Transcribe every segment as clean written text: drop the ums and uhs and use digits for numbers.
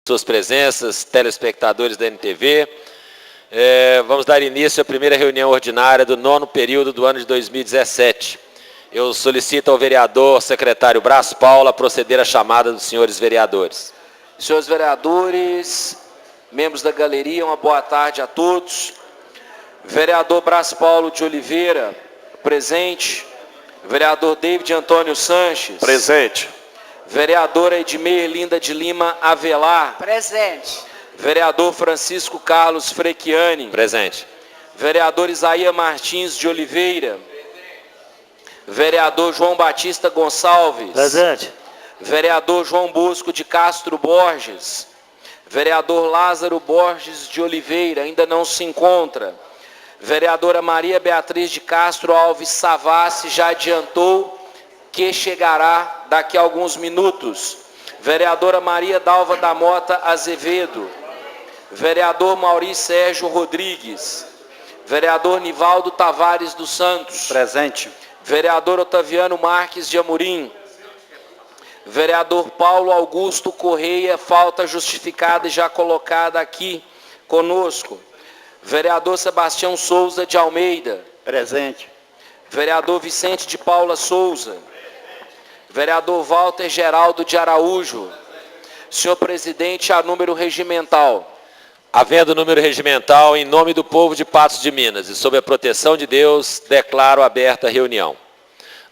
Suas presenças, telespectadores da NTV. Vamos dar início à primeira reunião ordinária do 9º período do ano de 2017. Eu solicito ao vereador secretário Brás Paulo a proceder à chamada dos senhores vereadores. Senhores vereadores, membros da galeria, uma boa tarde a todos. Vereador Brás Paulo de Oliveira, presente. Vereador David Antônio Sanches. Presente. Vereadora Edmeir Linda de Lima Avelar. Presente. Vereador Francisco Carlos Frechiani. Presente. Vereador Isaías Martins de Oliveira. Vereador João Batista Gonçalves. Presente. Vereador João Bosco de Castro Borges. Vereador Lázaro Borges de Oliveira, ainda não se encontra. Vereadora Maria Beatriz de Castro Alves Savassi já adiantou que chegará daqui a alguns minutos. Vereadora Maria Dalva da Mota Azevedo. Vereador Maurício Sérgio Rodrigues. Vereador Nivaldo Tavares dos Santos. Presente. Vereador Otaviano Marques de Amorim. Vereador Paulo Augusto Correia, falta justificada e já colocada aqui conosco. Vereador Sebastião Souza de Almeida. Presente. Vereador Vicente de Paula Souza. Vereador Walter Geraldo de Araújo. Senhor presidente, a número regimental. Havendo número regimental, em nome do povo de Patos de Minas e sob a proteção de Deus, declaro aberta a reunião.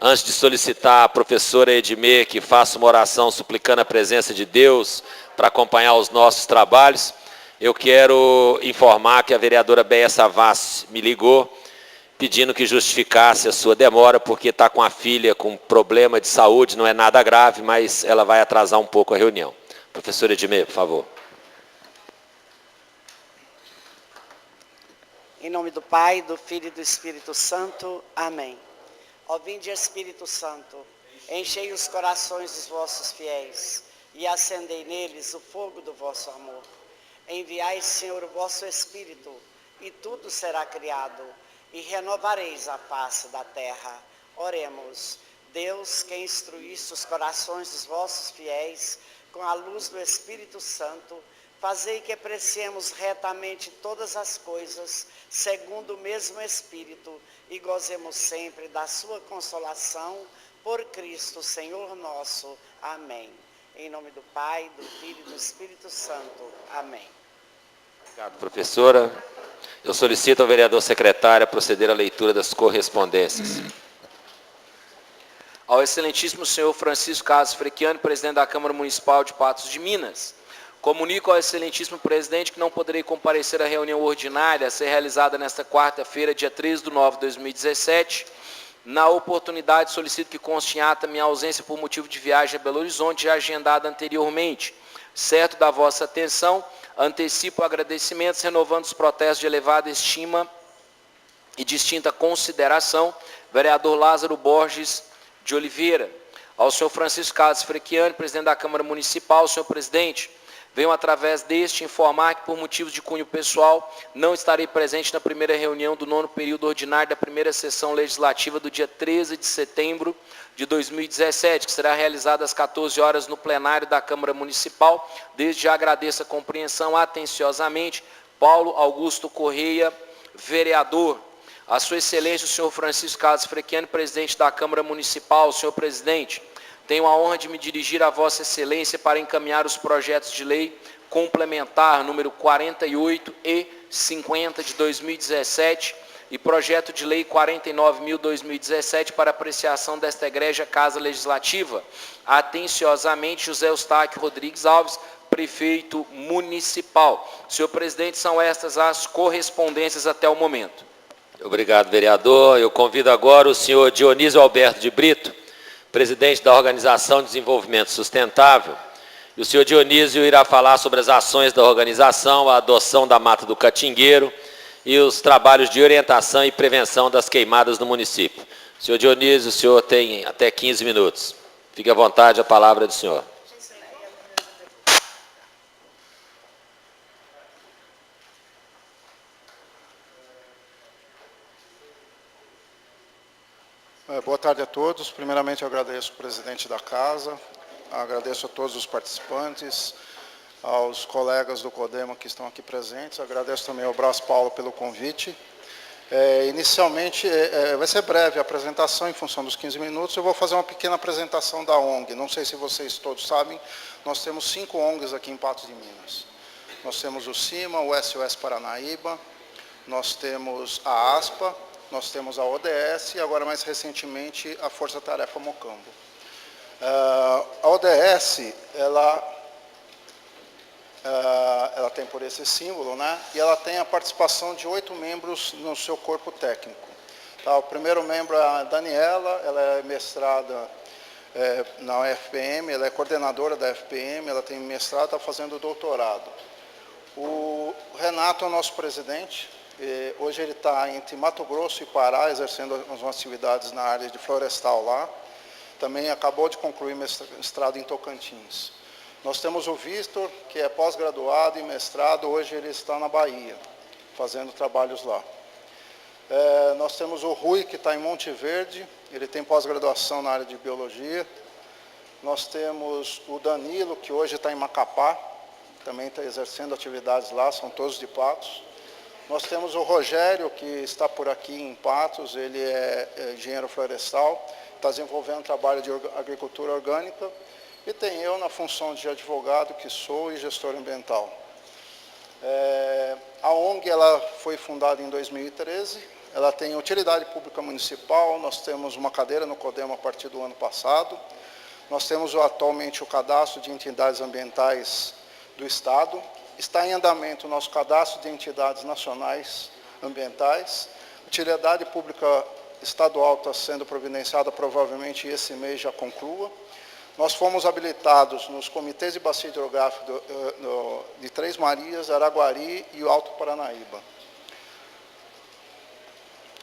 Antes de solicitar a professora Edmeir que faça uma oração suplicando a presença de Deus para acompanhar os nossos trabalhos, eu quero informar que a vereadora Béia Savassi me ligou pedindo que justificasse a sua demora, porque está com a filha com problema de saúde, não é nada grave, mas ela vai atrasar um pouco a reunião. Professora Edmeir, por favor. Em nome do Pai, do Filho e do Espírito Santo. Amém. Ó vinde, Espírito Santo, enchei os corações dos vossos fiéis e acendei neles o fogo do vosso amor. Enviai, Senhor, o vosso Espírito, e tudo será criado, e renovareis a face da terra. Oremos. Deus, que instruísse os corações dos vossos fiéis com a luz do Espírito Santo, fazei que apreciemos retamente todas as coisas, segundo o mesmo Espírito, e gozemos sempre da sua consolação, por Cristo, Senhor nosso. Amém. Em nome do Pai, do Filho e do Espírito Santo. Amém. Obrigado, professora. Eu solicito ao vereador secretário a proceder à leitura das correspondências. Ao excelentíssimo senhor Francisco Carlos Frechiani, presidente da Câmara Municipal de Patos de Minas, comunico ao excelentíssimo presidente que não poderei comparecer à reunião ordinária a ser realizada nesta quarta-feira, dia 13/9/2017. Na oportunidade, solicito que conste em ata minha ausência por motivo de viagem a Belo Horizonte, já agendada anteriormente. Certo da vossa atenção, antecipo agradecimentos, renovando os protestos de elevada estima e distinta consideração, vereador Lázaro Borges de Oliveira. Ao senhor Francisco Carlos Frechiani, presidente da Câmara Municipal, senhor presidente, venho através deste informar que por motivos de cunho pessoal não estarei presente na primeira reunião do 9º período ordinário da primeira sessão legislativa do dia 13 de setembro de 2017, que será realizada às 14 horas no plenário da Câmara Municipal. Desde já agradeço a compreensão atenciosamente. Paulo Augusto Correia, vereador. A sua excelência, o senhor Francisco Carlos Frechiani, presidente da Câmara Municipal. Senhor presidente, tenho a honra de me dirigir a vossa excelência para encaminhar os projetos de lei complementar número 48 e 50 de 2017 e projeto de lei 49.000/2017 para apreciação desta egrégia Casa Legislativa. Atenciosamente, José Eustáquio Rodrigues Alves, prefeito municipal. Senhor presidente, são estas as correspondências até o momento. Obrigado, vereador. Eu convido agora o senhor Dionísio Alberto de Brito, presidente da Organização de Desenvolvimento Sustentável. E o senhor Dionísio irá falar sobre as ações da organização, a adoção da Mata do Catingueiro e os trabalhos de orientação e prevenção das queimadas no município. Senhor Dionísio, o senhor tem até 15 minutos. Fique à vontade, a palavra é do senhor. Boa tarde a todos. Primeiramente, eu agradeço o presidente da casa, agradeço a todos os participantes, aos colegas do CODEMA que estão aqui presentes. Agradeço também ao Brás Paulo pelo convite. Inicialmente, vai ser breve a apresentação, em função dos 15 minutos. Eu vou fazer uma pequena apresentação da ONG. Não sei se vocês todos sabem, nós temos 5 ONGs aqui em Patos de Minas. Nós temos o CIMA, o SOS Paranaíba, nós temos a ASPA, nós temos a ODS e agora, mais recentemente, a Força Tarefa Mocambo. A ODS, ela tem por esse símbolo, né? E ela tem a participação de 8 membros no seu corpo técnico. Tá? O primeiro membro é a Daniela, ela é mestrada na UFPM, ela é coordenadora da UFPM, ela tem mestrado, está fazendo doutorado. O Renato é o nosso presidente, hoje ele está entre Mato Grosso e Pará, exercendo algumas atividades na área de florestal lá. Também acabou de concluir mestrado em Tocantins. Nós temos o Vitor, que é pós-graduado e mestrado, hoje ele está na Bahia, fazendo trabalhos lá. Nós temos o Rui, que está em Monte Verde, ele tem pós-graduação na área de biologia. Nós temos o Danilo, que hoje está em Macapá, também está exercendo atividades lá, são todos de Patos. Nós temos o Rogério, que está por aqui em Patos, ele é engenheiro florestal, está desenvolvendo trabalho de agricultura orgânica. E tem eu na função de advogado, que sou, e gestor ambiental. A ONG ela foi fundada em 2013, ela tem utilidade pública municipal, nós temos uma cadeira no CODEMA a partir do ano passado, nós temos atualmente o cadastro de entidades ambientais do Estado, está em andamento o nosso cadastro de entidades nacionais ambientais, utilidade pública estadual está sendo providenciada, provavelmente esse mês já conclua. Nós fomos habilitados nos comitês de bacia hidrográfico de Três Marias, Araguari e o Alto Paranaíba.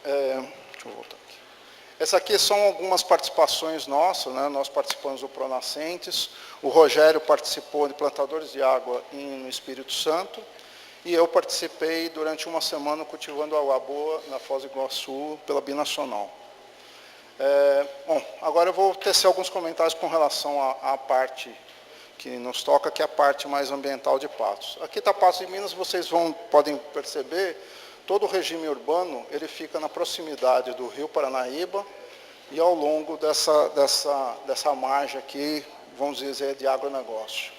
Deixa eu voltar aqui. Essas aqui são algumas participações nossas, né? Nós participamos do Pronascentes, o Rogério participou de Plantadores de Água no Espírito Santo, e eu participei durante uma semana cultivando água boa na Foz do Iguaçu pela Binacional. Bom, agora eu vou tecer alguns comentários com relação à parte que nos toca, que é a parte mais ambiental de Patos. Aqui está Patos de Minas, vocês podem perceber, todo o regime urbano ele fica na proximidade do Rio Paranaíba e ao longo dessa margem aqui, vamos dizer, de agronegócio.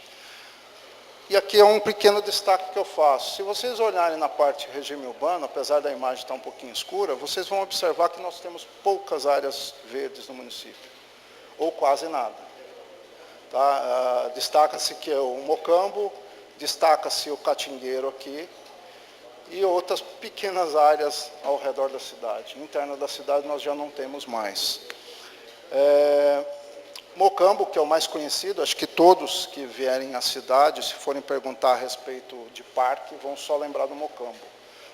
E aqui é um pequeno destaque que eu faço. Se vocês olharem na parte de regime urbano, apesar da imagem estar um pouquinho escura, vocês vão observar que nós temos poucas áreas verdes no município, ou quase nada. Tá? Destaca-se que é o Mocambo, destaca-se o Catingueiro aqui, e outras pequenas áreas ao redor da cidade. Interna da cidade nós já não temos mais. Mocambo, que é o mais conhecido, acho que todos que vierem à cidade, se forem perguntar a respeito de parque, vão só lembrar do Mocambo.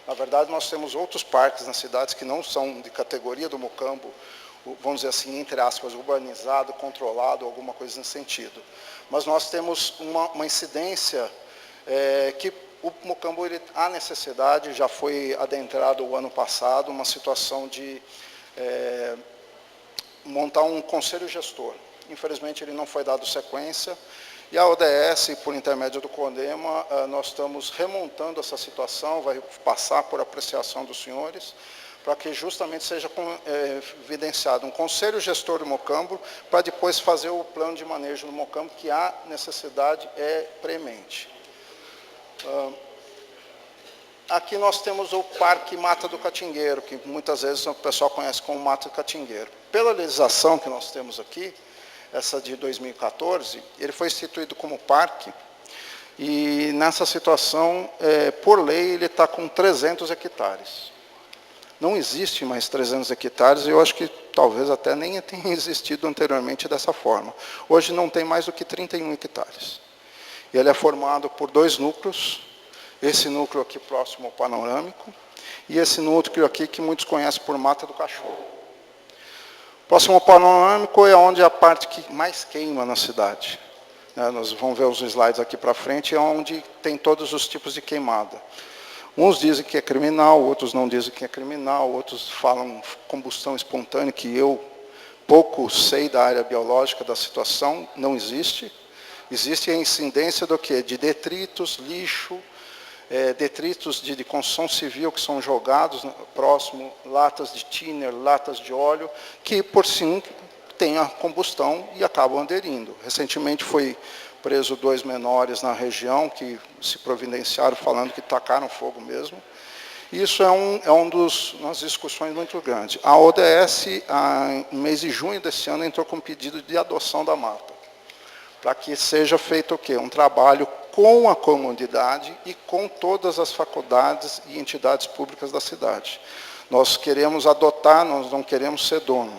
Na verdade, nós temos outros parques nas cidades que não são de categoria do Mocambo, vamos dizer assim, entre aspas, urbanizado, controlado, alguma coisa nesse sentido. Mas nós temos uma incidência que o Mocambo há necessidade, já foi adentrado o ano passado, uma situação de montar um conselho gestor. Infelizmente, ele não foi dado sequência. E a ODS, por intermédio do CODEMA, nós estamos remontando essa situação, vai passar por apreciação dos senhores, para que justamente seja evidenciado um conselho gestor do Mocambo, para depois fazer o plano de manejo do Mocambo, que a necessidade é premente. Aqui nós temos o Parque Mata do Catingueiro, que muitas vezes o pessoal conhece como Mata do Catingueiro. Pela legislação que nós temos aqui, essa de 2014, ele foi instituído como parque, e nessa situação, por lei, ele está com 300 hectares. Não existe mais 300 hectares, e eu acho que talvez até nem tenha existido anteriormente dessa forma. Hoje não tem mais do que 31 hectares. E ele é formado por 2 núcleos, esse núcleo aqui próximo ao panorâmico, e esse núcleo aqui que muitos conhecem por Mata do Cachorro. Próximo ao panorâmico é onde a parte que mais queima na cidade. Nós vamos ver os slides aqui para frente, é onde tem todos os tipos de queimada. Uns dizem que é criminal, outros não dizem que é criminal, outros falam combustão espontânea, que eu pouco sei da área biológica da situação, não existe. existe a incidência do quê? De detritos, lixo, detritos de construção civil que são jogados próximo, latas de thinner, latas de óleo, que por si têm a combustão e acabam aderindo. Recentemente foi preso 2 menores na região que se providenciaram falando que tacaram fogo mesmo. Isso é umas discussões muito grandes. A ODS, no mês de junho desse ano, entrou com um pedido de adoção da mata, para que seja feito o quê? Um trabalho com a comunidade e com todas as faculdades e entidades públicas da cidade. Nós queremos adotar, nós não queremos ser dono.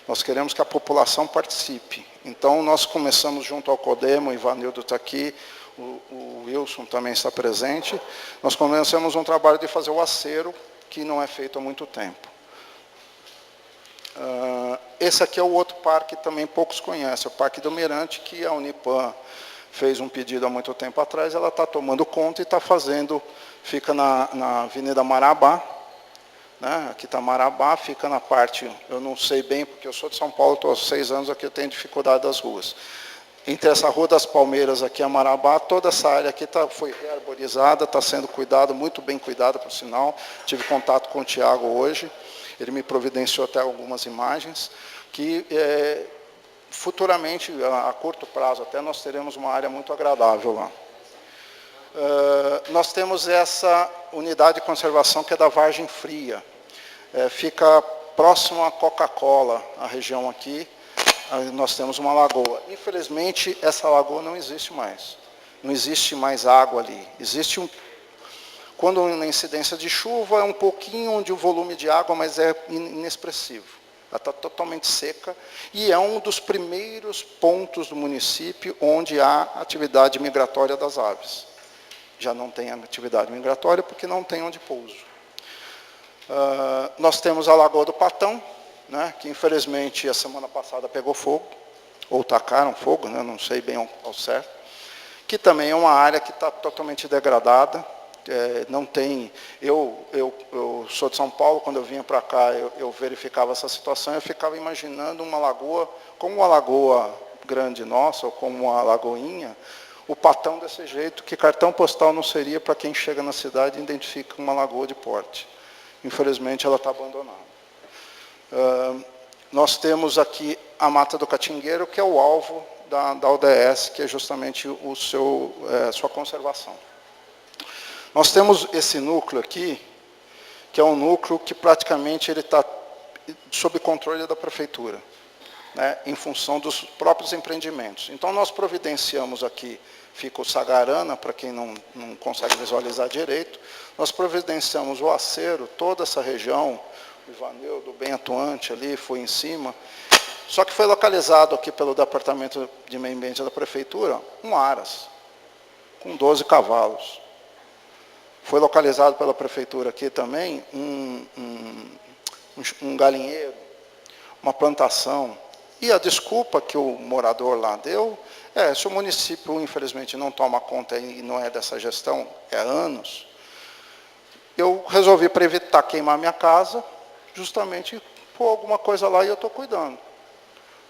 Nós queremos que a população participe. Então, nós começamos junto ao CODEMA, o Ivanildo está aqui, o Wilson também está presente. Nós começamos um trabalho de fazer o acero, que não é feito há muito tempo. Esse aqui é o outro parque que também poucos conhecem, o Parque do Mirante, que a Unipam fez um pedido há muito tempo atrás, ela está tomando conta e está fazendo, fica na Avenida Marabá, né? Aqui está Marabá, fica na parte, eu não sei bem, porque eu sou de São Paulo, estou há 6 anos aqui, eu tenho dificuldade das ruas. Entre essa Rua das Palmeiras aqui, a Marabá, toda essa área aqui foi rearborizada, está sendo cuidada, muito bem cuidada, por sinal. Tive contato com o Tiago hoje, ele me providenciou até algumas imagens, que futuramente, a curto prazo até, nós teremos uma área muito agradável lá. Nós temos essa unidade de conservação que é da Vargem Fria. Fica próximo à Coca-Cola, a região aqui. Nós temos uma lagoa. Infelizmente, essa lagoa não existe mais. Não existe mais água ali. Existe quando na incidência de chuva, é um pouquinho de volume de água, mas é inexpressivo. Ela está totalmente seca e é um dos primeiros pontos do município onde há atividade migratória das aves. Já não tem atividade migratória porque não tem onde pouso. Nós temos a Lagoa do Patão, né, que infelizmente a semana passada pegou fogo, ou tacaram fogo, né, não sei bem ao certo, que também é uma área que está totalmente degradada. Não tem, eu sou de São Paulo, quando eu vinha para cá, eu verificava essa situação, eu ficava imaginando uma lagoa, como uma lagoa grande nossa, ou como uma lagoinha, o Patão desse jeito, que cartão postal não seria para quem chega na cidade e identifica uma lagoa de porte. Infelizmente, ela está abandonada. Nós temos aqui a Mata do Catingueiro, que é o alvo da ODS, que é justamente sua conservação. Nós temos esse núcleo aqui, que é um núcleo que praticamente ele está sob controle da prefeitura, né, em função dos próprios empreendimentos. Então, nós providenciamos aqui, fica o Sagarana, para quem não consegue visualizar direito, nós providenciamos o acero, toda essa região, o Ivanildo, bem atuante ali, foi em cima, só que foi localizado aqui pelo Departamento de Meio Ambiente da Prefeitura, um aras, com 12 cavalos. Foi localizado pela Prefeitura aqui também um galinheiro, uma plantação. E a desculpa que o morador lá deu se o município, infelizmente, não toma conta e não é dessa gestão, há anos, eu resolvi, para evitar queimar minha casa, justamente pôr alguma coisa lá e eu estou cuidando.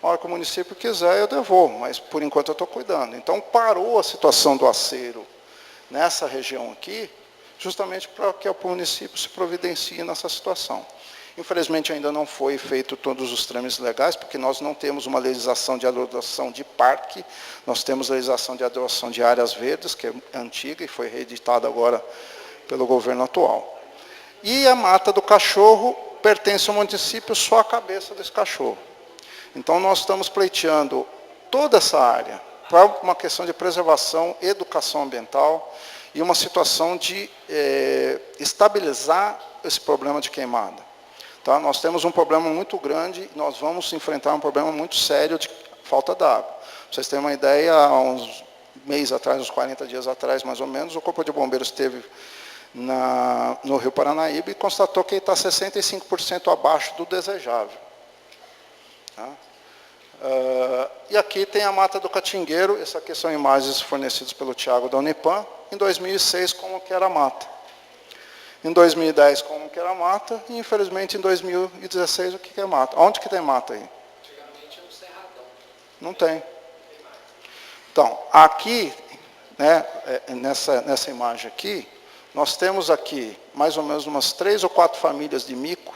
Na hora que o município quiser, eu devolvo, mas por enquanto eu estou cuidando. Então, parou a situação do acero nessa região aqui, justamente para que o município se providencie nessa situação. Infelizmente, ainda não foi feito todos os trâmites legais, porque nós não temos uma legislação de adoção de parque, nós temos a legislação de adoção de áreas verdes, que é antiga e foi reeditada agora pelo governo atual. E a Mata do Cachorro pertence ao município, só a cabeça desse cachorro. Então, nós estamos pleiteando toda essa área para uma questão de preservação, educação ambiental e uma situação de estabilizar esse problema de queimada. Tá? Nós temos um problema muito grande, nós vamos enfrentar um problema muito sério de falta d'água. Para vocês terem uma ideia, há uns meses atrás, uns 40 dias atrás, mais ou menos, o Corpo de Bombeiros esteve no Rio Paranaíba e constatou que ele está 65% abaixo do desejável. Tá? E aqui tem a Mata do Catingueiro, essas aqui são imagens fornecidas pelo Tiago da Unipam, em 2006, como que era a mata. Em 2010, como que era a mata, e infelizmente em 2016, o que é mata? Onde que tem mata aí? Antigamente era um cerradão. Não tem. Então, aqui, né, nessa imagem aqui, nós temos aqui mais ou menos umas 3 ou 4 famílias de mico.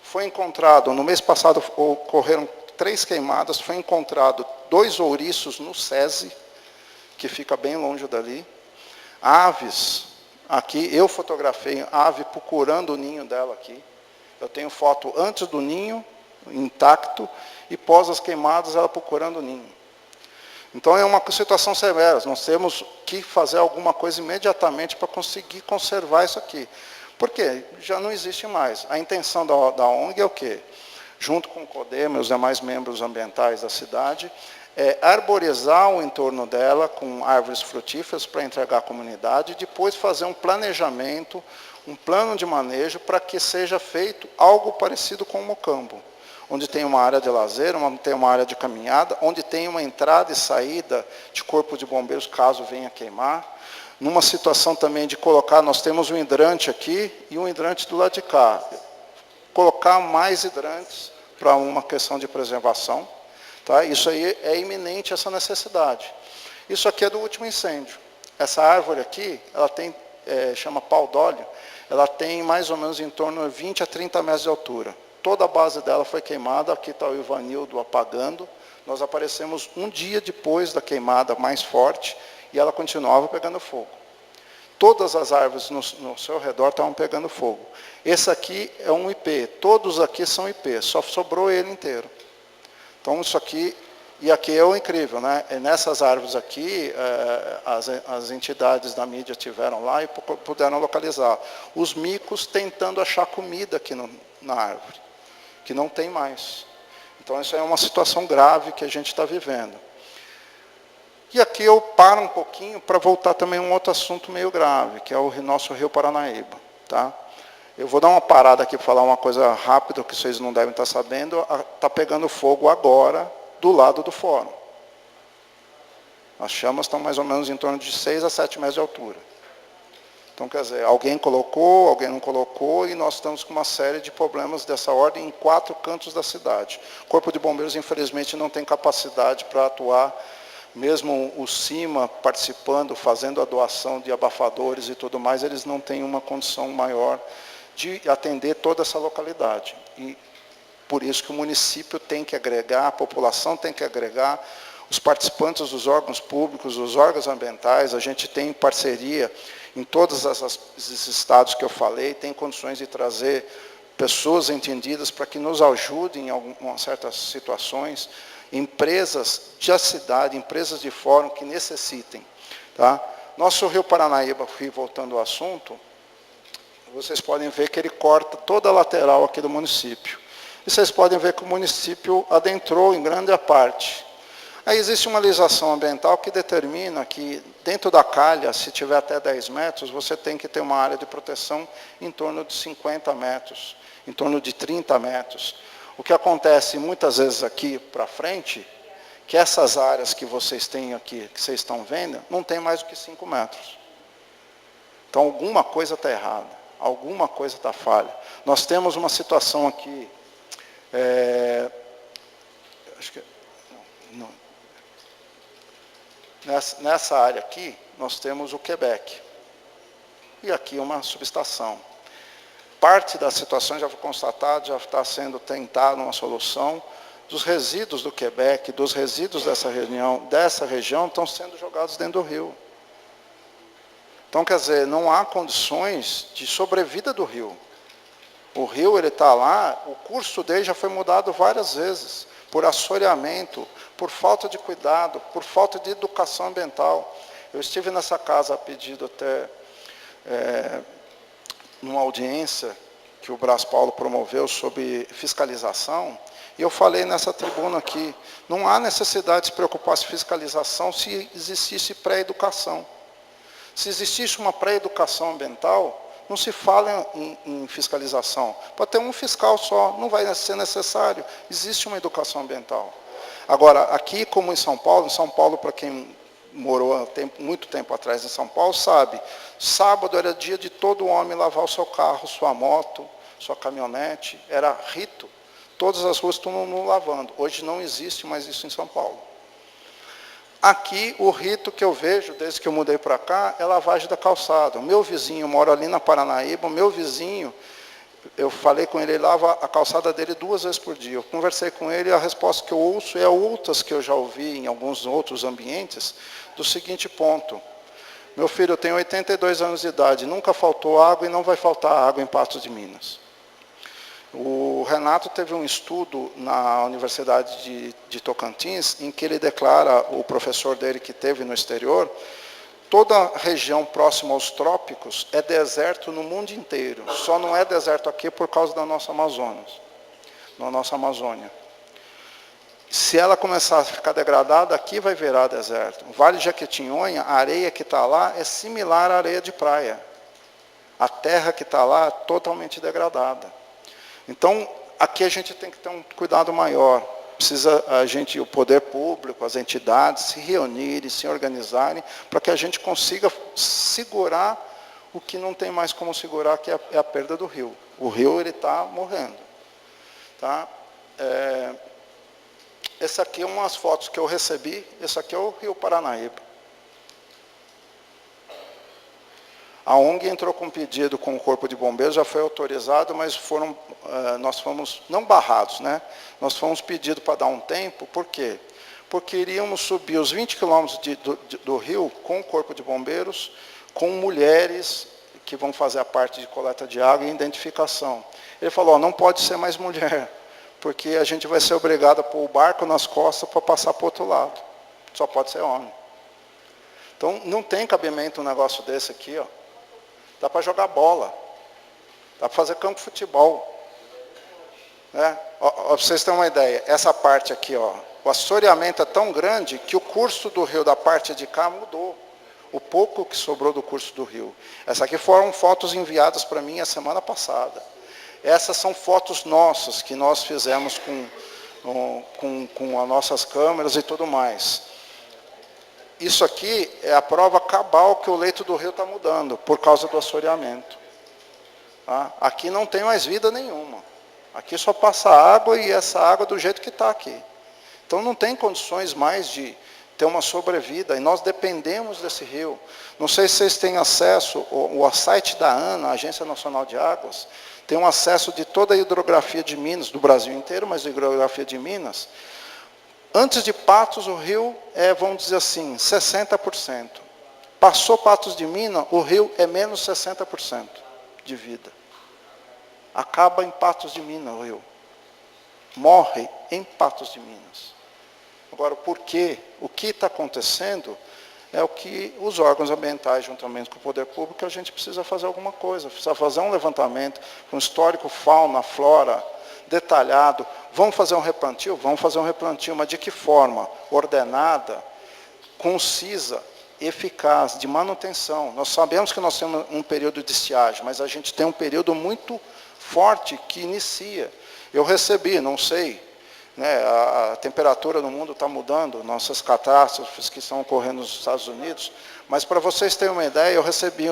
Foi encontrado, no mês passado ocorreram 3 queimadas, foi encontrado 2 ouriços no SESI, que fica bem longe dali. Aves, aqui, eu fotografei a ave procurando o ninho dela aqui. Eu tenho foto antes do ninho, intacto, e pós as queimadas, ela procurando o ninho. Então, é uma situação severa. Nós temos que fazer alguma coisa imediatamente para conseguir conservar isso aqui. Por quê? Já não existe mais. A intenção da ONG é o quê? Junto com o CODEMA e os demais membros ambientais da cidade, é arborizar o entorno dela com árvores frutíferas para entregar à comunidade, e depois fazer um planejamento, um plano de manejo para que seja feito algo parecido com o Mocambo, onde tem uma área de lazer, tem uma área de caminhada, onde tem uma entrada e saída de corpo de bombeiros, caso venha queimar. Numa situação também de colocar, nós temos um hidrante aqui e um hidrante do lado de cá. Colocar mais hidrantes para uma questão de preservação. Tá? Isso aí é iminente, essa necessidade. Isso aqui é do último incêndio. Essa árvore aqui, ela tem, chama pau d'óleo, ela tem mais ou menos em torno de 20 a 30 metros de altura. Toda a base dela foi queimada, aqui está o Ivanildo apagando. Nós aparecemos um dia depois da queimada mais forte, e ela continuava pegando fogo. Todas as árvores no seu redor estavam pegando fogo. Esse aqui é um IP, todos aqui são IP, só sobrou ele inteiro. Então, isso aqui, e aqui é o incrível, né? Nessas árvores aqui, as entidades da mídia estiveram lá e puderam localizar. Os micos tentando achar comida aqui na árvore, que não tem mais. Então, isso é uma situação grave que a gente está vivendo. E aqui eu paro um pouquinho para voltar também a um outro assunto meio grave, que é o nosso Rio Paranaíba. Tá? Eu vou dar uma parada aqui para falar uma coisa rápida, que vocês não devem estar sabendo. Está pegando fogo agora, do lado do fórum. As chamas estão mais ou menos em torno de 6 a 7 metros de altura. Então, quer dizer, alguém colocou, alguém não colocou, e nós estamos com uma série de problemas dessa ordem em 4 cantos da cidade. O Corpo de Bombeiros, infelizmente, não tem capacidade para atuar, mesmo o CIMA participando, fazendo a doação de abafadores e tudo mais, eles não têm uma condição maior de atender toda essa localidade. E por isso que o município tem que agregar, a população tem que agregar, os participantes dos órgãos públicos, os órgãos ambientais, a gente tem parceria em todos esses estados que eu falei, tem condições de trazer pessoas entendidas para que nos ajudem em algumas certas situações, empresas da cidade, empresas de fórum que necessitem. Tá? Nosso Rio Paranaíba, voltando ao assunto, vocês podem ver que ele corta toda a lateral aqui do município. E vocês podem ver que o município adentrou em grande parte. Aí existe uma legislação ambiental que determina que dentro da calha, se tiver até 10 metros, você tem que ter uma área de proteção em torno de 50 metros, em torno de 30 metros. O que acontece muitas vezes aqui para frente, que essas áreas que vocês têm aqui, que vocês estão vendo, não tem mais do que 5 metros. Então, alguma coisa está errada, alguma coisa está falha. Nós temos uma situação aqui, acho que, não, nessa área aqui, nós temos o Quebec. E aqui uma subestação. Parte das situações já foi constatada, já está sendo tentada uma solução. Dos resíduos do Quebec, dos resíduos dessa região estão sendo jogados dentro do rio. Então, quer dizer, não há condições de sobrevida do rio. O rio, ele está lá, o curso dele já foi mudado várias vezes, por assoreamento, por falta de cuidado, por falta de educação ambiental. Eu estive nessa casa a pedido até, numa audiência que o Brás Paulo promoveu sobre fiscalização, e eu falei nessa tribuna aqui, não há necessidade de se preocupar com fiscalização se existisse pré-educação. Se existisse uma pré-educação ambiental, não se fala em fiscalização. Pode ter um fiscal só, não vai ser necessário. Existe uma educação ambiental. Agora, aqui como em São Paulo, para quem morou muito tempo atrás em São Paulo, sabe, sábado era dia de todo homem lavar o seu carro, sua moto, sua caminhonete, era rito. Todas as ruas estão lavando. Hoje não existe mais isso em São Paulo. Aqui, o rito que eu vejo, desde que eu mudei para cá, é lavagem da calçada. O meu vizinho, mora ali na Paranaíba, o meu vizinho, eu falei com ele lava a calçada dele 2 vezes por dia. Eu conversei com ele e a resposta que eu ouço é outras que eu já ouvi em alguns outros ambientes, do seguinte ponto. Meu filho, eu tenho 82 anos de idade, nunca faltou água e não vai faltar água em Patos de Minas. O Renato teve um estudo na Universidade de Tocantins, em que ele declara, o professor dele que teve no exterior, toda a região próxima aos trópicos é deserto no mundo inteiro. Só não é deserto aqui por causa da nossa Amazônia. Se ela começar a ficar degradada, aqui vai virar deserto. O Vale de Jequitinhonha, a areia que está lá é similar à areia de praia. A terra que está lá é totalmente degradada. Então, aqui a gente tem que ter um cuidado maior. Precisa o poder público, as entidades se reunirem, se organizarem, para que a gente consiga segurar o que não tem mais como segurar, que é a perda do rio. O rio está morrendo. Tá? Essa aqui é umas fotos que eu recebi. Esse aqui é o Rio Paranaíba. A ONG entrou com um pedido com o Corpo de Bombeiros, já foi autorizado, mas nós fomos, não barrados, né? Nós fomos pedidos para dar um tempo, por quê? Porque iríamos subir os 20 quilômetros do rio com o Corpo de Bombeiros, com mulheres que vão fazer a parte de coleta de água e identificação. Ele falou, não pode ser mais mulher, porque a gente vai ser obrigado a pôr o barco nas costas para passar para o outro lado. Só pode ser homem. Então, não tem cabimento um negócio desse aqui, ó. Dá para jogar bola. Dá para fazer campo de futebol. Né? Para vocês terem uma ideia, essa parte aqui, ó, o assoreamento é tão grande que o curso do rio da parte de cá mudou. O pouco que sobrou do curso do rio. Essas aqui foram fotos enviadas para mim a semana passada. Essas são fotos nossas, que nós fizemos com as nossas câmeras e tudo mais. Isso aqui é a prova cabal que o leito do rio está mudando, por causa do assoreamento. Tá? Aqui não tem mais vida nenhuma. Aqui só passa água e essa água do jeito que está aqui. Então não tem condições mais de ter uma sobrevida, e nós dependemos desse rio. Não sei se vocês têm acesso, o site da ANA, a Agência Nacional de Águas, tem um acesso de toda a hidrografia de Minas, do Brasil inteiro, mas a hidrografia de Minas. Antes de Patos, o rio é, vamos dizer assim, 60%. Passou Patos de Minas, o rio é menos 60% de vida. Acaba em Patos de Minas o rio. Morre em Patos de Minas. Agora, por quê? O que está acontecendo é o que os órgãos ambientais, juntamente com o poder público, a gente precisa fazer alguma coisa. Precisa fazer um levantamento, um histórico fauna, flora, detalhado. Vamos fazer um replantio? Vamos fazer um replantio, mas de que forma? Ordenada, concisa, eficaz, de manutenção. Nós sabemos que nós temos um período de estiagem, mas a gente tem um período muito forte que inicia. Eu recebi, não sei, né, a temperatura no mundo está mudando, nossas catástrofes que estão ocorrendo nos Estados Unidos, mas para vocês terem uma ideia, eu recebi,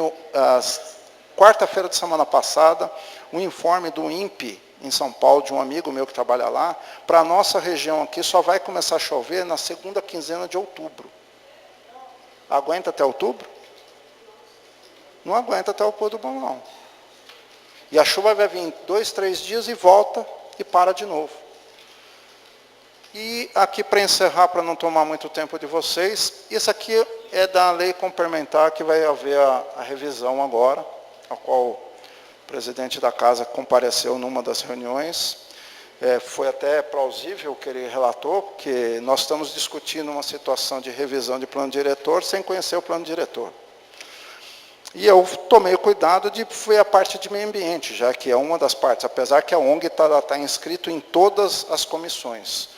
quarta-feira de semana passada, um informe do INPE, em São Paulo, de um amigo meu que trabalha lá, para a nossa região aqui só vai começar a chover na segunda quinzena de outubro. Aguenta até outubro? Não aguenta até o pôr do bom, não. E a chuva vai vir 2, 3 dias e volta e para de novo. E aqui, para encerrar, para não tomar muito tempo de vocês, isso aqui é da lei complementar que vai haver a revisão agora, a qual o presidente da casa compareceu numa das reuniões. Foi até plausível o que ele relatou, porque nós estamos discutindo uma situação de revisão de plano diretor sem conhecer o plano diretor. E eu tomei o cuidado de foi a parte de meio ambiente, já que é uma das partes, apesar que a ONG está inscrito em todas as comissões.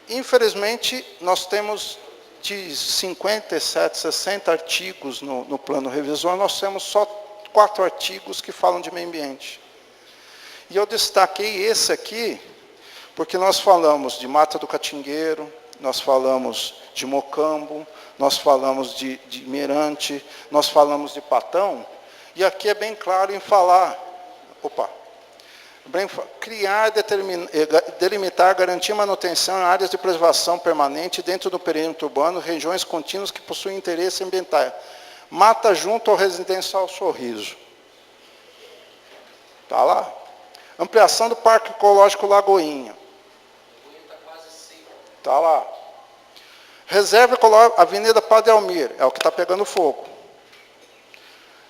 Infelizmente, nós temos de 57, 60 artigos no plano revisor, nós temos só 4 artigos que falam de meio ambiente. E eu destaquei esse aqui, porque nós falamos de Mata do Catingueiro, nós falamos de Mocambo, nós falamos de Mirante, nós falamos de Patão, e aqui é bem claro em falar, Criar, delimitar, garantir manutenção em áreas de preservação permanente dentro do perímetro urbano, regiões contínuas que possuem interesse ambiental. Mata junto ao residencial Sorriso. Está lá. Ampliação do Parque Ecológico Lagoinha. Está lá. Reserva Ecológica, Avenida Padre Almir, é o que está pegando fogo.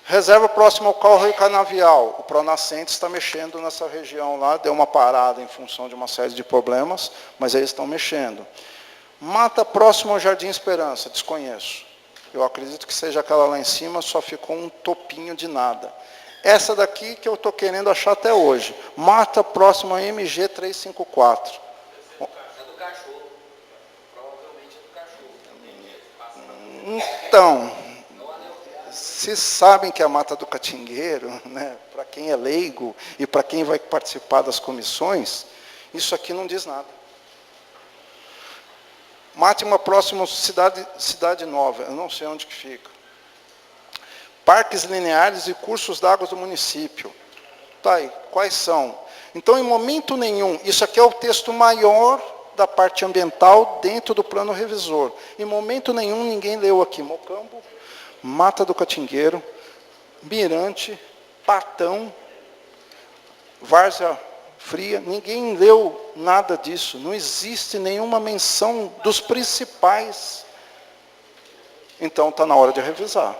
Reserva próxima ao Córrego Canavial. O Pronascente está mexendo nessa região lá, deu uma parada em função de uma série de problemas, mas eles estão mexendo. Mata próximo ao Jardim Esperança, desconheço. Eu acredito que seja aquela lá em cima, só ficou um topinho de nada. Essa daqui que eu estou querendo achar até hoje. Mata próximo a MG 354. É do cachorro. Provavelmente é do cachorro. Então, vocês sabem que a Mata do Catingueiro, né, para quem é leigo e para quem vai participar das comissões, isso aqui não diz nada. Mate uma próxima cidade nova, eu não sei onde que fica. Parques lineares e cursos d'água do município. Tá aí, quais são? Então, em momento nenhum, isso aqui é o texto maior da parte ambiental dentro do plano revisor. Em momento nenhum, ninguém leu aqui Mocambo, Mata do Catingueiro, Mirante, Patão, Várzea Fria. Ninguém leu nada disso. Não existe nenhuma menção dos principais. Então, está na hora de revisar.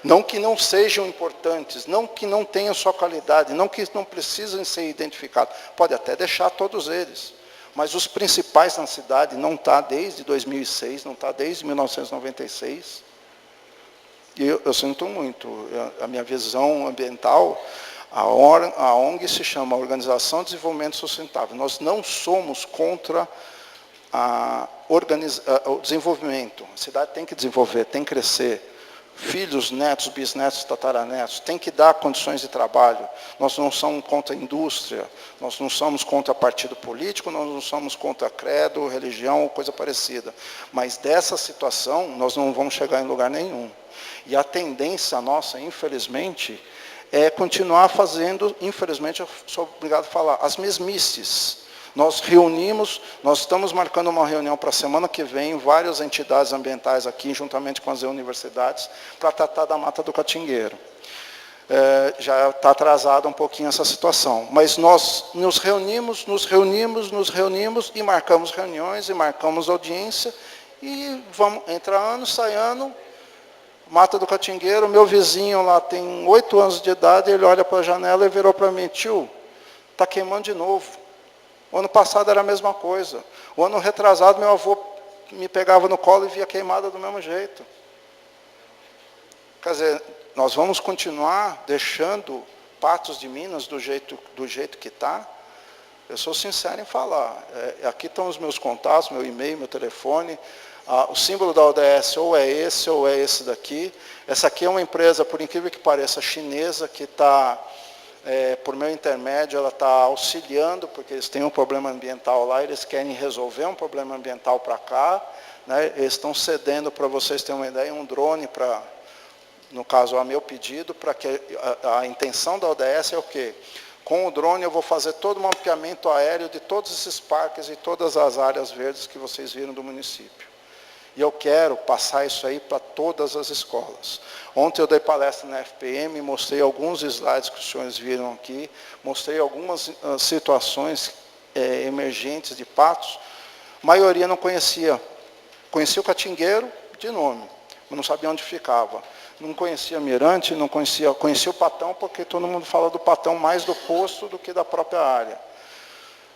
Não que não sejam importantes, não que não tenham sua qualidade, não que não precisem ser identificados. Pode até deixar todos eles. Mas os principais na cidade não está desde 2006, não está desde 1996. E eu sinto muito. A minha visão ambiental, a ONG se chama Organização de Desenvolvimento Sustentável. Nós não somos contra o desenvolvimento. A cidade tem que desenvolver, tem que crescer. Filhos, netos, bisnetos, tataranetos, tem que dar condições de trabalho. Nós não somos contra a indústria, nós não somos contra partido político, nós não somos contra credo, religião ou coisa parecida. Mas dessa situação, nós não vamos chegar em lugar nenhum. E a tendência nossa, infelizmente, é continuar fazendo, infelizmente, eu sou obrigado a falar, as mesmices. Nós estamos marcando uma reunião para a semana que vem, várias entidades ambientais aqui, juntamente com as universidades, para tratar da Mata do Catingueiro. Já está atrasada um pouquinho essa situação. Mas nós nos reunimos e marcamos reuniões e marcamos audiência e vamos, entra ano, sai ano, Mata do Catingueiro, meu vizinho lá tem 8 anos de idade, ele olha para a janela e virou para mim, tio, está queimando de novo. O ano passado era a mesma coisa. O ano retrasado, meu avô me pegava no colo e via queimada do mesmo jeito. Quer dizer, nós vamos continuar deixando Patos de Minas do jeito que está? Eu sou sincero em falar. Aqui estão os meus contatos, meu e-mail, meu telefone. O símbolo da ODS ou é esse daqui. Essa aqui é uma empresa, por incrível que pareça, chinesa, que está... por meu intermédio, ela está auxiliando, porque eles têm um problema ambiental lá, eles querem resolver um problema ambiental para cá, né? Eles estão cedendo, para vocês terem uma ideia, um drone para, no caso, a meu pedido, para que a intenção da ODS é o quê? Com o drone eu vou fazer todo o mapeamento aéreo de todos esses parques e todas as áreas verdes que vocês viram do município. E eu quero passar isso aí para todas as escolas. Ontem eu dei palestra na FPM, mostrei alguns slides que os senhores viram aqui, mostrei algumas situações emergentes de Patos. A maioria não conhecia. Conhecia o Catingueiro de nome, mas não sabia onde ficava. Não conhecia Mirante, conhecia o Patão, porque todo mundo fala do Patão mais do posto do que da própria área.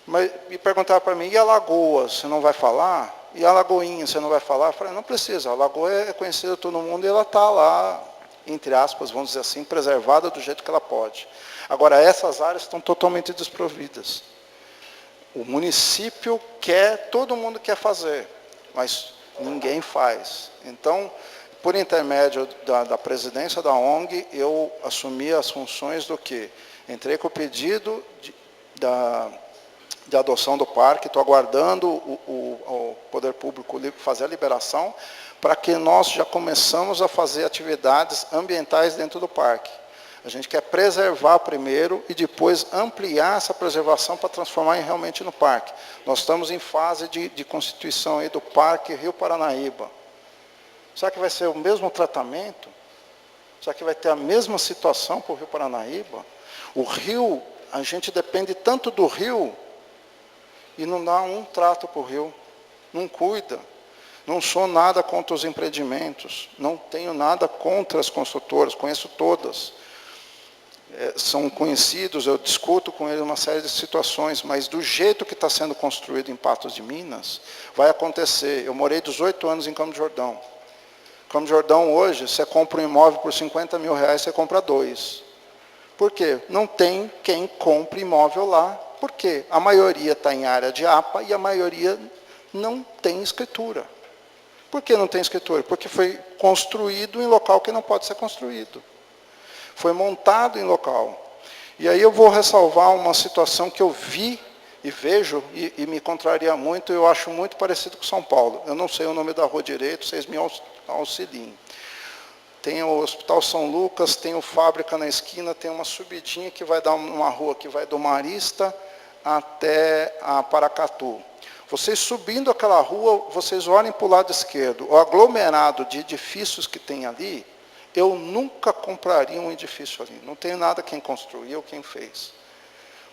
Mas me perguntaram para mim, e a Lagoa, você não vai falar? E a Lagoinha, você não vai falar? Eu falei, não precisa, a Lagoa é conhecida de todo mundo e ela está lá, entre aspas, vamos dizer assim, preservada do jeito que ela pode. Agora, essas áreas estão totalmente desprovidas. O município quer, todo mundo quer fazer, mas ninguém faz. Então, por intermédio da presidência da ONG, eu assumi as funções do quê? Entrei com o pedido de adoção do parque, estou aguardando o Poder Público fazer a liberação, para que nós já começamos a fazer atividades ambientais dentro do parque. A gente quer preservar primeiro e depois ampliar essa preservação para transformar realmente no parque. Nós estamos em fase de constituição aí do Parque Rio Paranaíba. Será que vai ser o mesmo tratamento? Será que vai ter a mesma situação para o Rio Paranaíba? O rio, a gente depende tanto do rio e não dá um trato para o rio. Não cuida. Não sou nada contra os empreendimentos. Não tenho nada contra as construtoras. Conheço todas. São conhecidos, eu discuto com eles uma série de situações, mas do jeito que está sendo construído em Patos de Minas, vai acontecer. Eu morei 18 anos em Campos do Jordão. Campos do Jordão hoje, você compra um imóvel por 50 mil reais, você compra 2. Por quê? Não tem quem compre imóvel lá. Por quê? A maioria está em área de APA e a maioria não tem escritura. Por que não tem escritura? Porque foi construído em local que não pode ser construído. Foi montado em local. E aí eu vou ressalvar uma situação que eu vi e vejo, e me contraria muito, eu acho muito parecido com São Paulo. Eu não sei o nome da rua direito, vocês me auxiliem. Tem o Hospital São Lucas, tem o Fábrica na esquina, tem uma subidinha que vai dar uma rua que vai do Marista até a Paracatu. Vocês subindo aquela rua, vocês olhem para o lado esquerdo. O aglomerado de edifícios que tem ali, eu nunca compraria um edifício ali. Não tenho nada quem construiu, quem fez.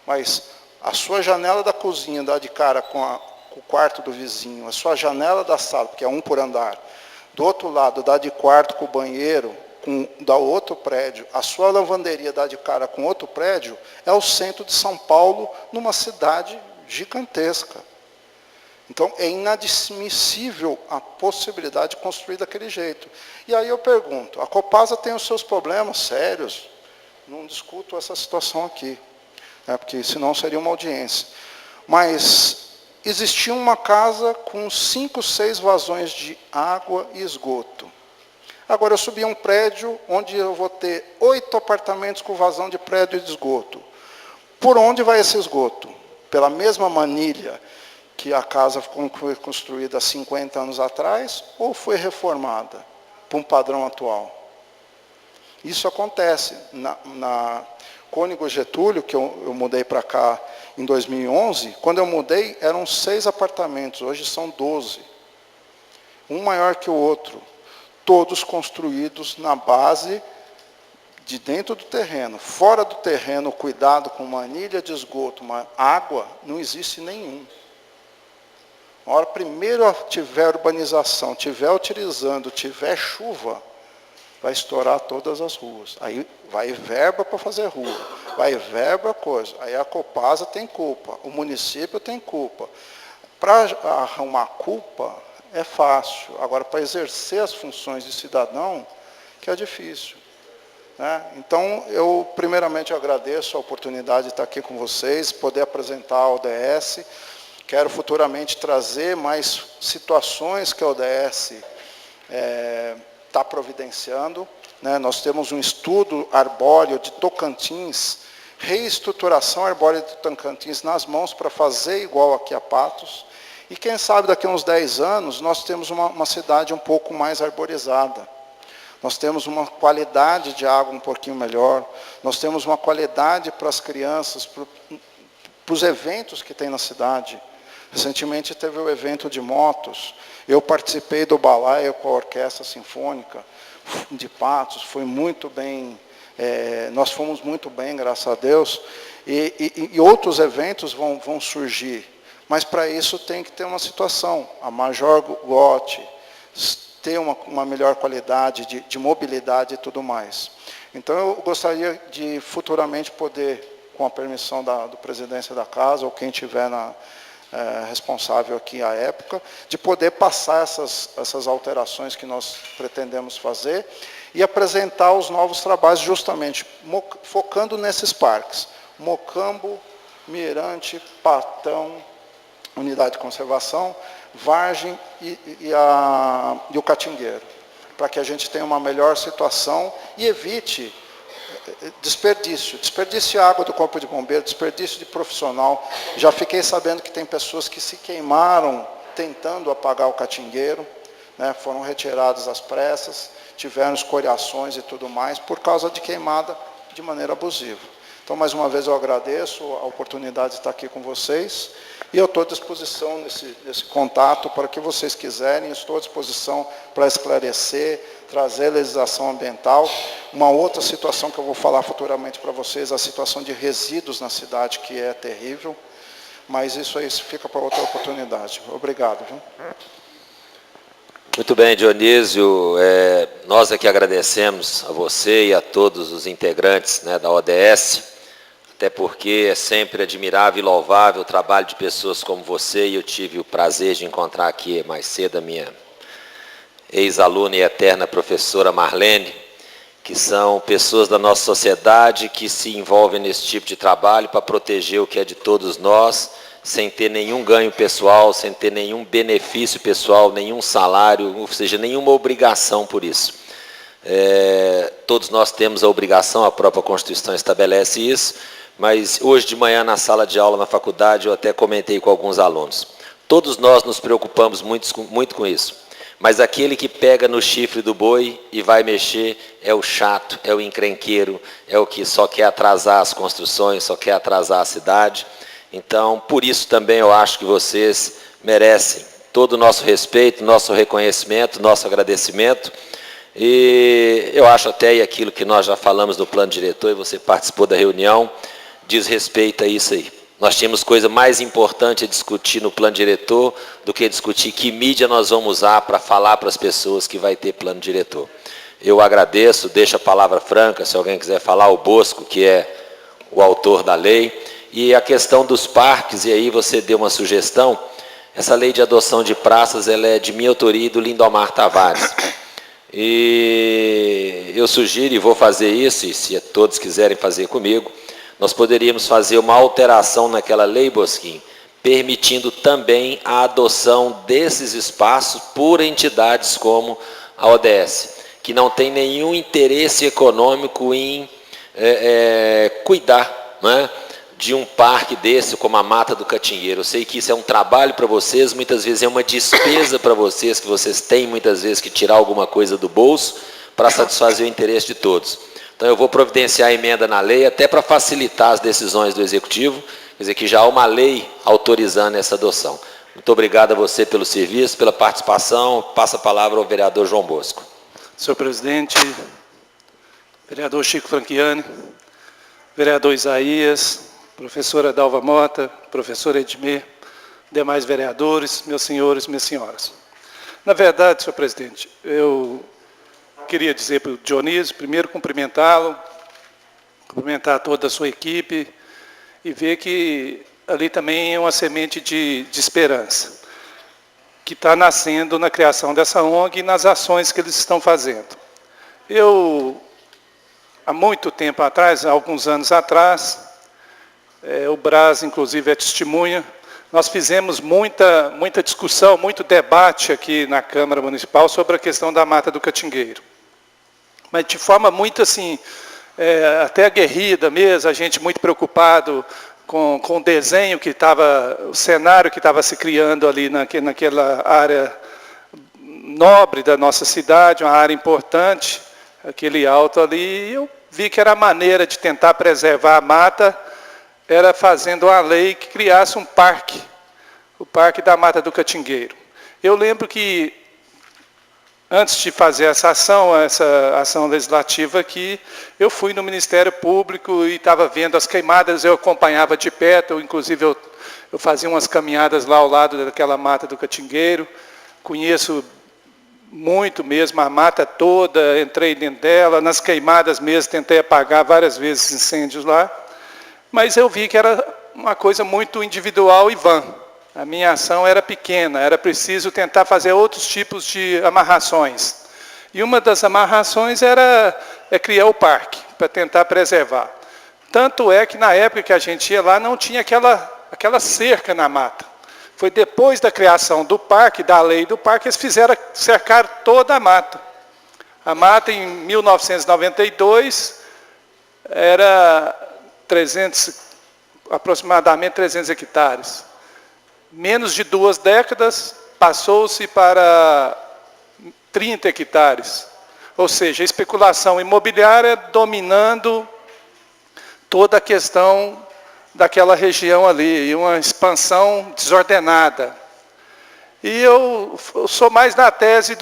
Mas a sua janela da cozinha dá de cara com o quarto do vizinho, a sua janela da sala, porque é um por andar, do outro lado dá de quarto com o banheiro, da outro prédio, a sua lavanderia dá de cara com outro prédio, é o centro de São Paulo, numa cidade gigantesca. Então, é inadmissível a possibilidade de construir daquele jeito. E aí eu pergunto, a Copasa tem os seus problemas sérios, não discuto essa situação aqui, porque senão seria uma audiência. Mas existia uma casa com 5, 6 vazões de água e esgoto. Agora, eu subi a um prédio onde eu vou ter 8 apartamentos com vazão de prédio e de esgoto. Por onde vai esse esgoto? Pela mesma manilha que a casa foi construída há 50 anos atrás, ou foi reformada para um padrão atual? Isso acontece. Na Cônigo Getúlio, que eu mudei para cá em 2011, quando eu mudei, eram 6 apartamentos, hoje são 12. Um maior que o outro. Todos construídos na base de dentro do terreno. Fora do terreno, cuidado com manilha de esgoto, água, não existe nenhum. Na hora primeiro tiver urbanização, tiver utilizando, tiver chuva, vai estourar todas as ruas. Aí vai verba para fazer rua, vai verba coisa. Aí a Copasa tem culpa, o município tem culpa. Para arrumar culpa é fácil. Agora, para exercer as funções de cidadão, que é difícil. Então, eu primeiramente agradeço a oportunidade de estar aqui com vocês, poder apresentar a ODS. Quero futuramente trazer mais situações que a ODS está providenciando. Nós temos um estudo arbóreo de Tocantins, reestruturação arbórea de Tocantins nas mãos para fazer igual aqui a Patos. E quem sabe daqui a uns 10 anos nós temos uma cidade um pouco mais arborizada. Nós temos uma qualidade de água um pouquinho melhor. Nós temos uma qualidade para as crianças, para os eventos que tem na cidade. Recentemente teve o evento de motos. Eu participei do balaio com a Orquestra Sinfônica de Patos. Foi muito bem, nós fomos muito bem, graças a Deus. E outros eventos vão surgir. Mas para isso tem que ter uma situação. A Major Gotti, ter uma melhor qualidade de mobilidade e tudo mais. Então, eu gostaria de futuramente poder, com a permissão do presidência da casa, ou quem tiver responsável aqui à época, de poder passar essas alterações que nós pretendemos fazer e apresentar os novos trabalhos justamente focando nesses parques. Mocambo, Mirante, Patão, Unidade de Conservação, Vargem e o Catingueiro, para que a gente tenha uma melhor situação e evite desperdício água do Corpo de Bombeiro, desperdício de profissional. Já fiquei sabendo que tem pessoas que se queimaram tentando apagar o Catingueiro, foram retirados às pressas, tiveram escoriações e tudo mais, por causa de queimada de maneira abusiva. Então, mais uma vez, eu agradeço a oportunidade de estar aqui com vocês e eu estou à disposição nesse contato para o que vocês quiserem, estou à disposição para esclarecer, trazer legislação ambiental. Uma outra situação que eu vou falar futuramente para vocês, a situação de resíduos na cidade, que é terrível, mas isso aí fica para outra oportunidade. Obrigado. Viu? Muito bem, Dionísio. Nós aqui agradecemos a você e a todos os integrantes, né, da ODS, até porque é sempre admirável e louvável o trabalho de pessoas como você, e eu tive o prazer de encontrar aqui mais cedo a minha ex-aluna e eterna professora Marlene, que são pessoas da nossa sociedade que se envolvem nesse tipo de trabalho para proteger o que é de todos nós, sem ter nenhum ganho pessoal, sem ter nenhum benefício pessoal, nenhum salário, ou seja, nenhuma obrigação por isso. Todos nós temos a obrigação, a própria Constituição estabelece isso, mas hoje de manhã na sala de aula na faculdade eu até comentei com alguns alunos. Todos nós nos preocupamos muito com isso, mas aquele que pega no chifre do boi e vai mexer é o chato, é o encrenqueiro, é o que só quer atrasar as construções, só quer atrasar a cidade. Então, por isso também eu acho que vocês merecem todo o nosso respeito, nosso reconhecimento, nosso agradecimento. E eu acho até, e aquilo que nós já falamos no plano diretor, e você participou da reunião, diz respeito a isso aí. Nós tínhamos coisa mais importante a discutir no plano diretor do que discutir que mídia nós vamos usar para falar para as pessoas que vai ter plano diretor. Eu agradeço, deixo a palavra franca, se alguém quiser falar, o Bosco, que é o autor da lei. E a questão dos parques, e aí você deu uma sugestão, essa lei de adoção de praças, ela é de minha autoria e do Lindomar Tavares. E eu sugiro, e vou fazer isso, e se todos quiserem fazer comigo, nós poderíamos fazer uma alteração naquela lei, Bosquim, permitindo também a adoção desses espaços por entidades como a ODS, que não tem nenhum interesse econômico em cuidar, não é, de um parque desse, como a Mata do Catingueiro. Eu sei que isso é um trabalho para vocês, muitas vezes é uma despesa para vocês, que vocês têm muitas vezes que tirar alguma coisa do bolso para satisfazer o interesse de todos. Então eu vou providenciar a emenda na lei, até para facilitar as decisões do Executivo, quer dizer que já há uma lei autorizando essa adoção. Muito obrigado a você pelo serviço, pela participação. Passo a palavra ao vereador João Bosco. Senhor presidente, vereador Chico Franchiani, vereador Isaías, professora Dalva Mota, professor Edmê, demais vereadores, meus senhores, minhas senhoras. Na verdade, senhor presidente, eu queria dizer para o Dionísio, primeiro cumprimentá-lo, cumprimentar toda a sua equipe e ver que ali também é uma semente de esperança, que está nascendo na criação dessa ONG e nas ações que eles estão fazendo. Eu, há muito tempo atrás, há alguns anos atrás, o Brás, inclusive, é testemunha, nós fizemos muita discussão, muito debate aqui na Câmara Municipal sobre a questão da Mata do Catingueiro. Mas de forma muito assim, até aguerrida mesmo, a gente muito preocupado com o desenho que estava, o cenário que estava se criando ali naquela área nobre da nossa cidade, uma área importante, aquele alto ali, e eu vi que era a maneira de tentar preservar a mata, era fazendo uma lei que criasse um parque, o Parque da Mata do Catingueiro. Eu lembro que, antes de fazer essa ação legislativa aqui, eu fui no Ministério Público e estava vendo as queimadas, eu acompanhava de perto, inclusive eu fazia umas caminhadas lá ao lado daquela Mata do Catingueiro, conheço muito mesmo a mata toda, entrei dentro dela, nas queimadas mesmo, tentei apagar várias vezes incêndios lá, mas eu vi que era uma coisa muito individual e vã. A minha ação era pequena, era preciso tentar fazer outros tipos de amarrações. E uma das amarrações era criar o parque, para tentar preservar. Tanto é que na época que a gente ia lá, não tinha aquela cerca na mata. Foi depois da criação do parque, da lei do parque, eles fizeram cercar toda a mata. A mata, em 1992, era aproximadamente 300 hectares. Menos de 2 décadas, passou-se para 30 hectares. Ou seja, a especulação imobiliária dominando toda a questão daquela região ali, e uma expansão desordenada. E eu sou mais na tese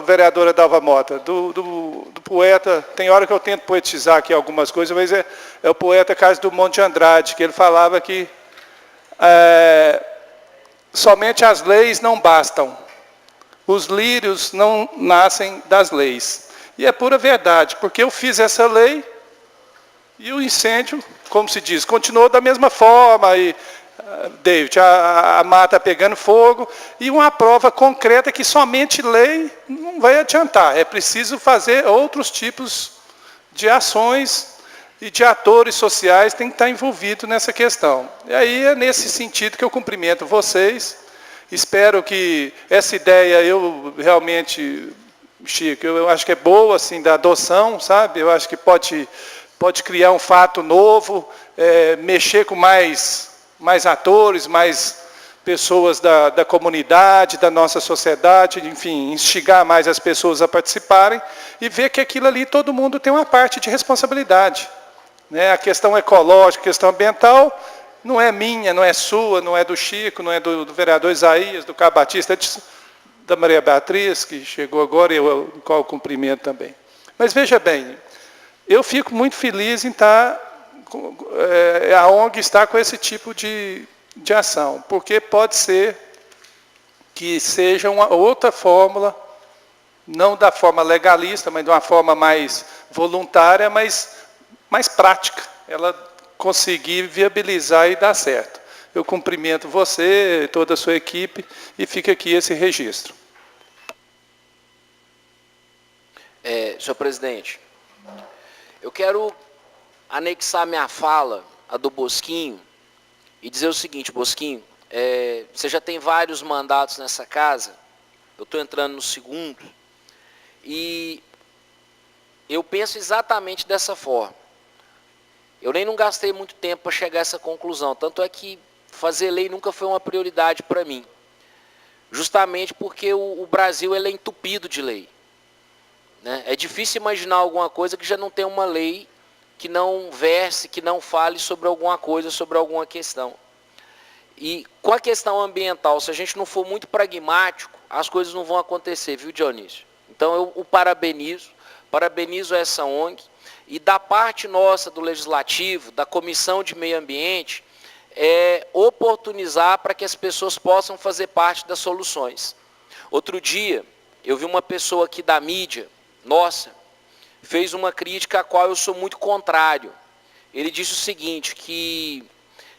vereadora Dalva Mota, do poeta, tem hora que eu tento poetizar aqui algumas coisas, mas é o poeta Carlos Drummond de Andrade, que ele falava que somente as leis não bastam, os lírios não nascem das leis. E é pura verdade, porque eu fiz essa lei e o incêndio, como se diz, continuou da mesma forma, e David, a mata pegando fogo, e uma prova concreta que somente lei não vai adiantar. É preciso fazer outros tipos de ações e de atores sociais têm que estar envolvidos nessa questão. E aí é nesse sentido que eu cumprimento vocês. Espero que essa ideia, eu realmente, Chico, eu acho que é boa, assim, da adoção, sabe? Eu acho que pode criar um fato novo, mexer com mais atores, mais pessoas da comunidade, da nossa sociedade, enfim, instigar mais as pessoas a participarem e ver que aquilo ali todo mundo tem uma parte de responsabilidade. Né? A questão ecológica, a questão ambiental, não é minha, não é sua, não é do Chico, não é do vereador Isaías, do Cabo Batista, é da Maria Beatriz, que chegou agora, e eu qual o cumprimento também. Mas veja bem, eu fico muito feliz em estar, a ONG está com esse tipo de ação, porque pode ser que seja uma outra fórmula, não da forma legalista, mas de uma forma mais voluntária, mas mais prática, ela conseguir viabilizar e dar certo. Eu cumprimento você, toda a sua equipe, e fica aqui esse registro. Senhor presidente, eu quero anexar minha fala, a do Bosquinho, e dizer o seguinte: Bosquinho, você já tem vários mandatos nessa casa, eu estou entrando no segundo, e eu penso exatamente dessa forma. Eu nem não gastei muito tempo para chegar a essa conclusão, tanto é que fazer lei nunca foi uma prioridade para mim, justamente porque o Brasil ele é entupido de lei. Né? É difícil imaginar alguma coisa que já não tem uma lei que não verse, que não fale sobre alguma coisa, sobre alguma questão. E com a questão ambiental, se a gente não for muito pragmático, as coisas não vão acontecer, viu, Dionísio? Então eu o parabenizo essa ONG, e da parte nossa do Legislativo, da Comissão de Meio Ambiente, oportunizar para que as pessoas possam fazer parte das soluções. Outro dia, eu vi uma pessoa aqui da mídia, nossa, fez uma crítica a qual eu sou muito contrário. Ele disse o seguinte, que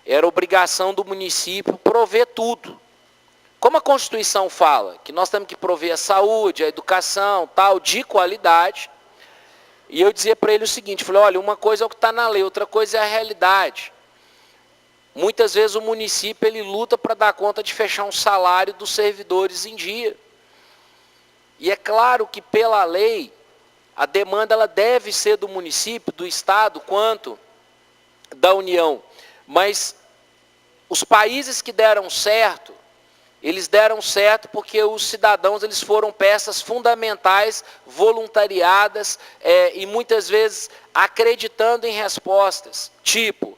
era obrigação do município prover tudo. Como a Constituição fala, que nós temos que prover a saúde, a educação, tal, de qualidade, e eu dizia para ele o seguinte, falei, olha, uma coisa é o que está na lei, outra coisa é a realidade. Muitas vezes o município ele luta para dar conta de fechar um salário dos servidores em dia. E é claro que pela lei, a demanda ela deve ser do município, do Estado, quanto da União. Mas os países que deram certo, eles deram certo porque os cidadãos eles foram peças fundamentais, voluntariadas e muitas vezes acreditando em respostas, tipo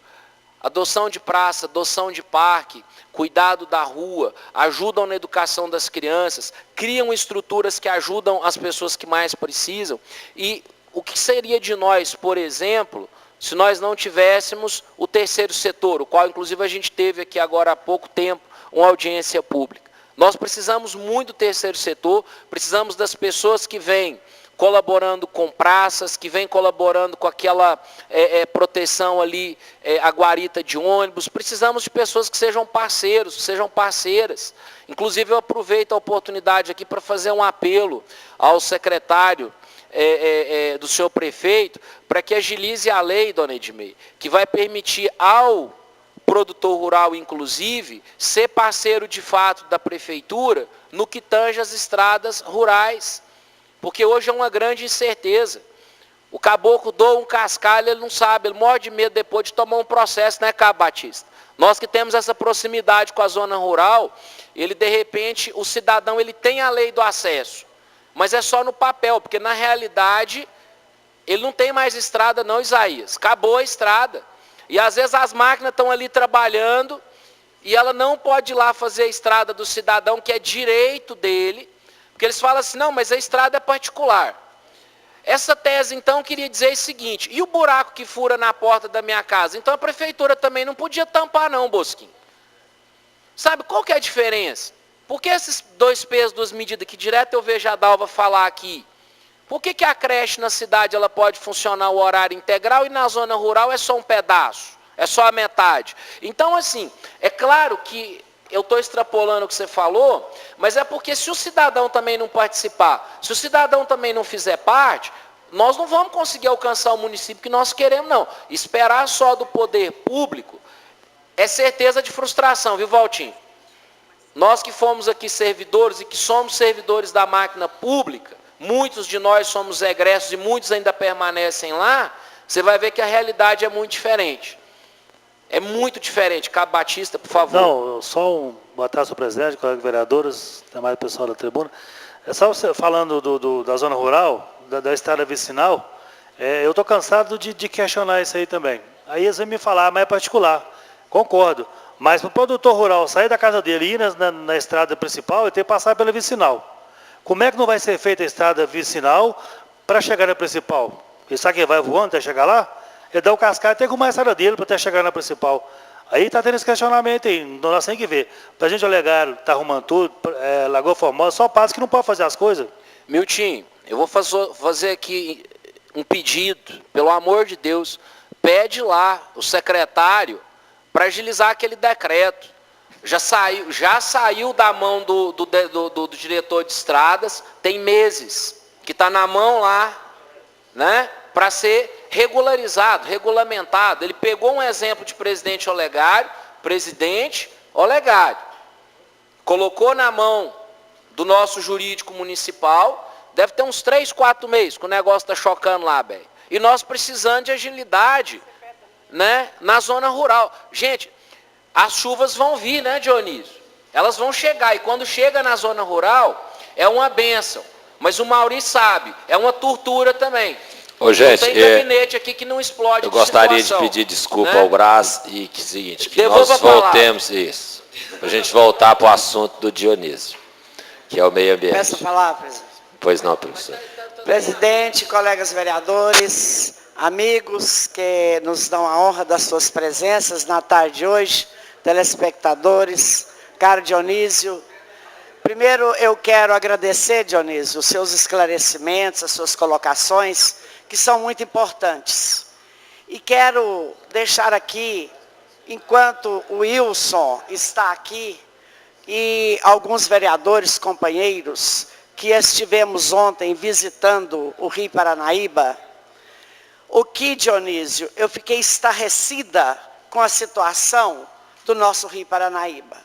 adoção de praça, adoção de parque, cuidado da rua, ajudam na educação das crianças, criam estruturas que ajudam as pessoas que mais precisam. E o que seria de nós, por exemplo, se nós não tivéssemos o terceiro setor, o qual inclusive a gente teve aqui agora há pouco tempo, uma audiência pública. Nós precisamos muito do terceiro setor, precisamos das pessoas que vêm colaborando com praças, que vêm colaborando com aquela proteção ali, a guarita de ônibus. Precisamos de pessoas que sejam parceiros, que sejam parceiras. Inclusive eu aproveito a oportunidade aqui para fazer um apelo ao secretário do senhor prefeito, para que agilize a lei, dona Edmei, que vai permitir ao produtor rural, inclusive, ser parceiro de fato da prefeitura no que tange as estradas rurais. Porque hoje é uma grande incerteza. O caboclo doa um cascalho, ele não sabe, ele morre de medo depois de tomar um processo, né, Cabo Batista? Nós que temos essa proximidade com a zona rural, ele de repente, o cidadão ele tem a lei do acesso, mas é só no papel, porque na realidade Ele não tem mais estrada não, Isaías. Acabou a estrada. E às vezes as máquinas estão ali trabalhando e ela não pode ir lá fazer a estrada do cidadão, que é direito dele. Porque eles falam assim, não, mas a estrada é particular. Essa tese, então, queria dizer o seguinte, e o buraco que fura na porta da minha casa? Então a prefeitura também não podia tampar não, Bosquinho. Sabe qual que é a diferença? Por que esses 2 pesos, 2 medidas, que direto eu vejo a Dalva falar aqui? Por que a creche na cidade ela pode funcionar o horário integral e na zona rural é só um pedaço? É só a metade? Então, assim, é claro que eu estou extrapolando o que você falou, mas é porque se o cidadão também não participar, se o cidadão também não fizer parte, nós não vamos conseguir alcançar o município que nós queremos, não. Esperar só do poder público é certeza de frustração, viu, Valtinho? Nós que fomos aqui servidores e que somos servidores da máquina pública, muitos de nós somos egressos e muitos ainda permanecem lá, você vai ver que a realidade é muito diferente. É muito diferente. Cabo Batista, por favor. Não, só boa tarde, senhor presidente, colegas vereadores, demais pessoal da tribuna. É só você falando da zona rural, da estrada vicinal, eu estou cansado de questionar isso aí também. Aí eles vêm me falar, mas é particular. Concordo. Mas para o produtor rural sair da casa dele e ir na estrada principal, ele tem que passar pela vicinal. Como é que não vai ser feita a estrada vicinal para chegar na principal? Ele sabe que ele vai voando até chegar lá? Ele dá o cascalho até com uma estrada dele para até chegar na principal. Aí está tendo esse questionamento aí, nós temos que ver. Para a gente alegar, está arrumando tudo, Lagoa Formosa, só passa que não pode fazer as coisas. Miltinho, eu vou fazer aqui um pedido, pelo amor de Deus, pede lá o secretário para agilizar aquele decreto. Já saiu da mão do diretor de estradas, tem meses, que está na mão lá, né, para ser regularizado, regulamentado. Ele pegou um exemplo de presidente Olegário, colocou na mão do nosso jurídico municipal, deve ter uns 3, 4 meses que o negócio está chocando lá, velho. E nós precisamos de agilidade, né, na zona rural. Gente, as chuvas vão vir, né, Dionísio? Elas vão chegar, e quando chega na zona rural, é uma bênção. Mas o Maurício sabe, é uma tortura também. Ô, gente, não tem gabinete aqui que não explode. Eu gostaria de pedir desculpa, né, ao Brás e que seguinte, que Devolva nós voltemos isso, para a gente voltar para o assunto do Dionísio, que é o meio ambiente. Peço a palavra, presidente. Pois não, professor. Presidente, colegas vereadores, amigos que nos dão a honra das suas presenças na tarde de hoje, telespectadores, caro Dionísio. Primeiro eu quero agradecer, Dionísio, os seus esclarecimentos, as suas colocações, que são muito importantes. E quero deixar aqui, enquanto o Wilson está aqui, e alguns vereadores, companheiros, que estivemos ontem visitando o Rio Paranaíba, o que, Dionísio, eu fiquei estarrecida com a situação do nosso Rio Paranaíba.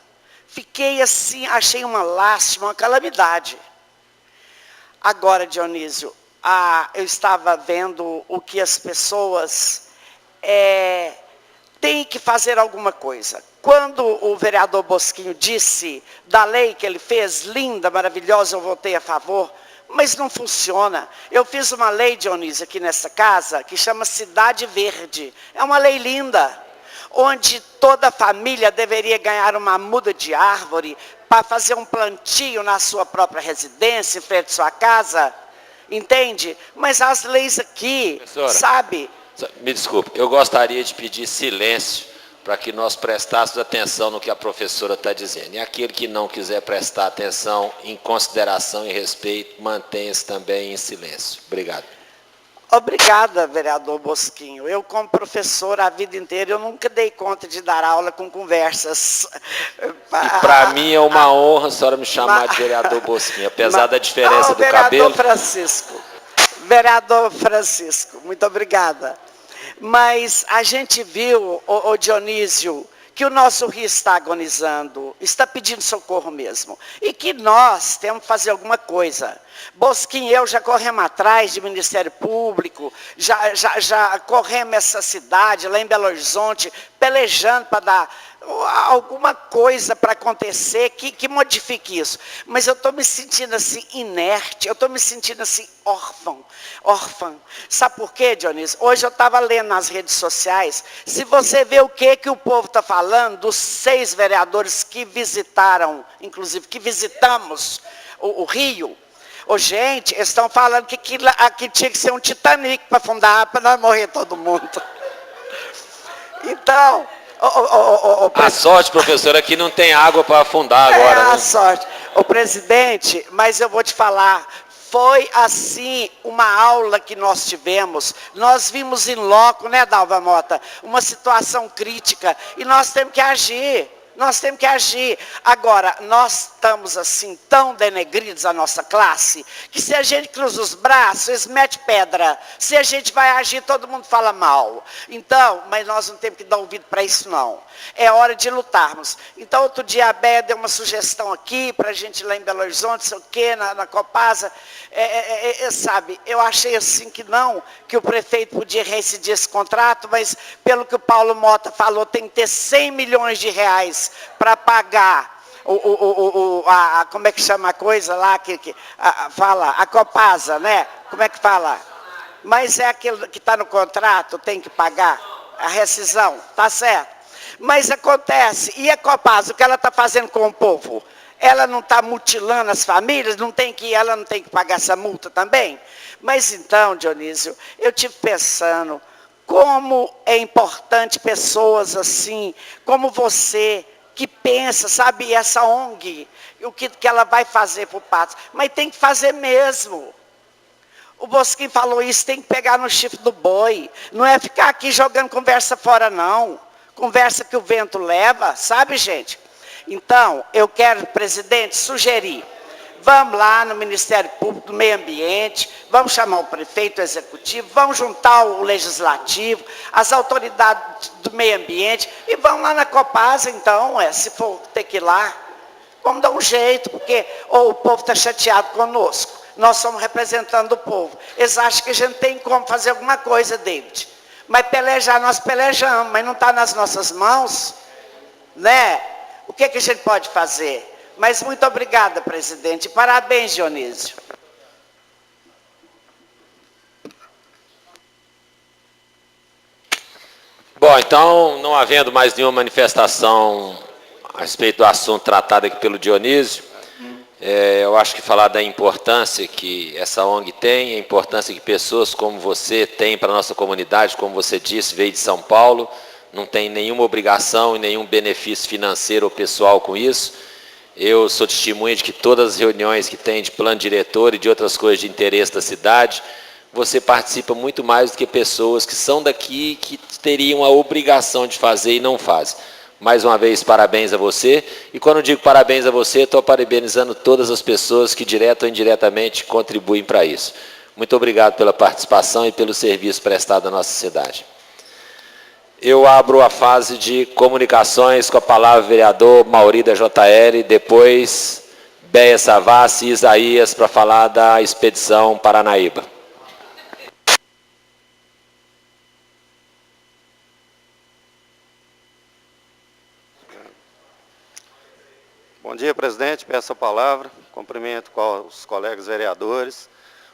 Fiquei assim, achei uma lástima, uma calamidade. Agora, Dionísio, eu estava vendo o que as pessoas têm que fazer alguma coisa. Quando o vereador Bosquinho disse da lei que ele fez, linda, maravilhosa, eu votei a favor, mas não funciona. Eu fiz uma lei, Dionísio, aqui nessa casa, que chama Cidade Verde. É uma lei linda, onde toda família deveria ganhar uma muda de árvore para fazer um plantio na sua própria residência, em frente à sua casa. Entende? Mas as leis aqui, professora, sabe? Me desculpe, eu gostaria de pedir silêncio para que nós prestássemos atenção no que a professora está dizendo. E aquele que não quiser prestar atenção, em consideração e respeito, mantenha-se também em silêncio. Obrigado. Obrigada, vereador Bosquinho. Eu, como professor, a vida inteira, eu nunca dei conta de dar aula com conversas. E para mim é uma honra a senhora me chamar de vereador Bosquinho, apesar da diferença do cabelo. Vereador Francisco, muito obrigada. Mas a gente viu, o Dionísio, que o nosso rio está agonizando, está pedindo socorro mesmo. E que nós temos que fazer alguma coisa. Bosquinho e eu já corremos atrás de Ministério Público, já corremos essa cidade, lá em Belo Horizonte, pelejando para dar alguma coisa para acontecer que modifique isso. Mas eu estou me sentindo assim inerte, eu estou me sentindo assim órfã. Sabe por quê, Dionísio? Hoje eu estava lendo nas redes sociais, se você vê o que o povo está falando, dos 6 vereadores que visitaram, inclusive, que visitamos o Rio. Gente, eles estão falando que aqui tinha que ser um Titanic para afundar, para nós morrer todo mundo. Então, a sorte, professor, é que não tem água para afundar agora. A sorte. O presidente, mas eu vou te falar, foi assim uma aula que nós tivemos. Nós vimos em loco, né, Dalva Mota, uma situação crítica e nós temos que agir. Nós temos que agir. Agora, nós estamos assim tão denegridos a nossa classe, que se a gente cruza os braços, eles metem pedra. Se a gente vai agir, todo mundo fala mal. Então, mas nós não temos que dar ouvido para isso não. É hora de lutarmos. Então, outro dia a Béia deu uma sugestão aqui, para a gente ir lá em Belo Horizonte, sei o quê, na Copasa. Sabe, eu achei assim que o prefeito podia rescindir esse contrato, mas pelo que o Paulo Mota falou, tem que ter 100 milhões de reais para pagar como é que chama a coisa lá, fala, a Copasa, né? Como é que fala? Mas é aquilo que está no contrato, tem que pagar a rescisão, tá certo? Mas acontece, e a Copasa, o que ela está fazendo com o povo? Ela não está mutilando as famílias, ela não tem que pagar essa multa também? Mas então, Dionísio, eu estive pensando, como é importante pessoas assim, como você, que pensa, sabe, essa ONG, o que ela vai fazer para o Patos, mas tem que fazer mesmo. O Bosquim falou isso, tem que pegar no chifre do boi, não é ficar aqui jogando conversa fora não, conversa que o vento leva, sabe, gente? Então, eu quero, presidente, sugerir, vamos lá no Ministério Público do Meio Ambiente, vamos chamar o prefeito, o executivo, vamos juntar o legislativo, as autoridades do meio ambiente, e vamos lá na Copasa, então, se for ter que ir lá, vamos dar um jeito, porque o povo está chateado conosco, nós somos representando o povo, eles acham que a gente tem como fazer alguma coisa, David, mas pelejar, nós pelejamos, mas não está nas nossas mãos, né? O que a gente pode fazer? Mas muito obrigada, presidente. Parabéns, Dionísio. Bom, então, não havendo mais nenhuma manifestação a respeito do assunto tratado aqui pelo Dionísio, eu acho que falar da importância que essa ONG tem, a importância que pessoas como você têm para a nossa comunidade, como você disse, veio de São Paulo, não tem nenhuma obrigação e nenhum benefício financeiro ou pessoal com isso. Eu sou testemunha de que todas as reuniões que tem de plano diretor e de outras coisas de interesse da cidade, você participa muito mais do que pessoas que são daqui, que teriam a obrigação de fazer e não fazem. Mais uma vez, parabéns a você. E quando eu digo parabéns a você, estou parabenizando todas as pessoas que, direta ou indiretamente, contribuem para isso. Muito obrigado pela participação e pelo serviço prestado à nossa cidade. Eu abro a fase de comunicações com a palavra vereador Mauri da JL, depois Béia Savassi e Isaías para falar da expedição Paranaíba. Bom dia, presidente. Peço a palavra. Cumprimento os colegas vereadores,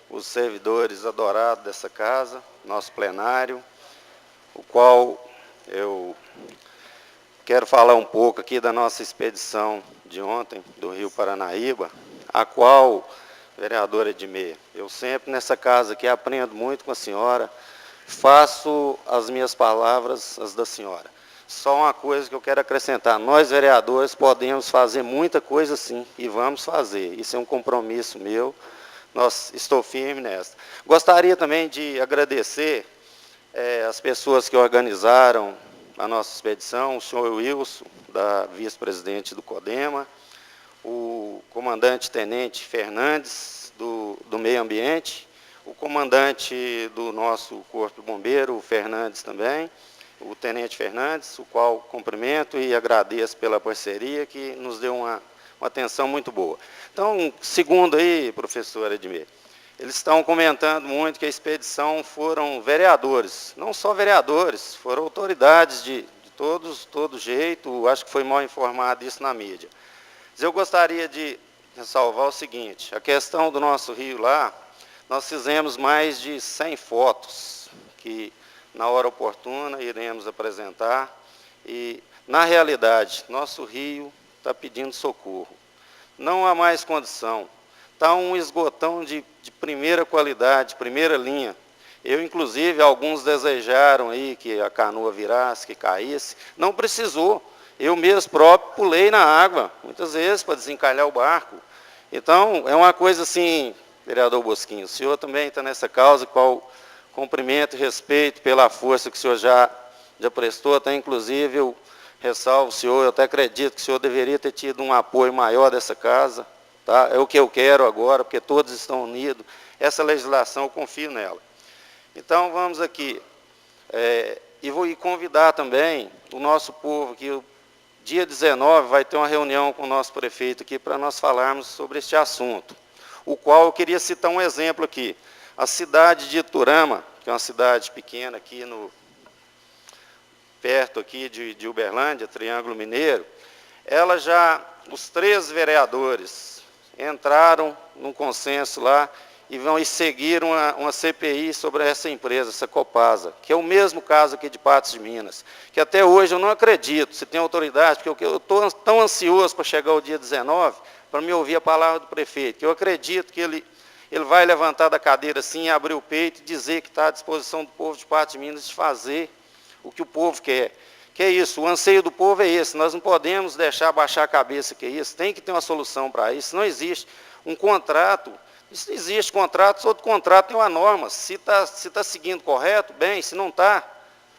os servidores adorados dessa casa, nosso plenário, o qual eu quero falar um pouco aqui da nossa expedição de ontem, do Rio Paranaíba, a qual, vereadora Edmê, eu sempre nessa casa aqui aprendo muito com a senhora, faço as minhas palavras as da senhora. Só uma coisa que eu quero acrescentar, nós vereadores podemos fazer muita coisa sim, e vamos fazer, isso é um compromisso meu, estou firme nessa. Gostaria também de agradecer as pessoas que organizaram a nossa expedição, o senhor Wilson, da vice-presidente do CODEMA, o comandante-tenente Fernandes, do Meio Ambiente, o comandante do nosso Corpo de Bombeiro, o Fernandes também, o tenente Fernandes, o qual cumprimento e agradeço pela parceria, que nos deu uma atenção muito boa. Então, segundo aí, professora Edmê, eles estão comentando muito que a expedição foram vereadores, não só vereadores, foram autoridades de todo jeito, acho que foi mal informado isso na mídia. Mas eu gostaria de ressalvar o seguinte, a questão do nosso rio lá, nós fizemos mais de 100 fotos, que na hora oportuna iremos apresentar, e na realidade, nosso rio está pedindo socorro. Não há mais condição. Está um esgotão de primeira qualidade, primeira linha. Eu, inclusive, alguns desejaram aí que a canoa virasse, que caísse. Não precisou. Eu mesmo próprio pulei na água, muitas vezes, para desencalhar o barco. Então, é uma coisa assim, vereador Bosquinho, o senhor também está nessa causa, qual cumprimento e respeito pela força que o senhor já prestou, até inclusive eu ressalvo o senhor, eu até acredito que o senhor deveria ter tido um apoio maior dessa casa, tá? É o que eu quero agora, porque todos estão unidos, essa legislação eu confio nela. Então vamos aqui, e vou convidar também o nosso povo, que o dia 19 vai ter uma reunião com o nosso prefeito aqui para nós falarmos sobre este assunto, o qual eu queria citar um exemplo aqui. A cidade de Iturama, que é uma cidade pequena aqui perto aqui de Uberlândia, Triângulo Mineiro, ela já, os 3 vereadores entraram num consenso lá e seguiram uma CPI sobre essa empresa, essa Copasa, que é o mesmo caso aqui de Patos de Minas, que até hoje eu não acredito, se tem autoridade, porque eu estou tão ansioso para chegar o dia 19, para me ouvir a palavra do prefeito, que eu acredito que ele vai levantar da cadeira assim, abrir o peito e dizer que está à disposição do povo de Patos de Minas de fazer o que o povo quer. Que é isso, o anseio do povo é esse, nós não podemos deixar baixar a cabeça que é isso, tem que ter uma solução para isso, não existe um contrato, isso existe contrato, outro contrato tem uma norma, se tá seguindo correto, bem, se não está,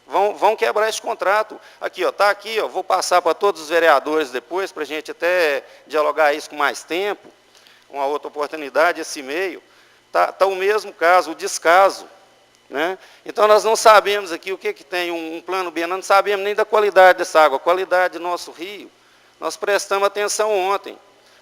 vão quebrar esse contrato. Aqui, está aqui, vou passar para todos os vereadores depois, para a gente até dialogar isso com mais tempo, uma outra oportunidade, esse e-mail, está o mesmo caso, o descaso. Né? Então, nós não sabemos aqui o que tem um plano B, nós não sabemos nem da qualidade dessa água, a qualidade do nosso rio. Nós prestamos atenção ontem.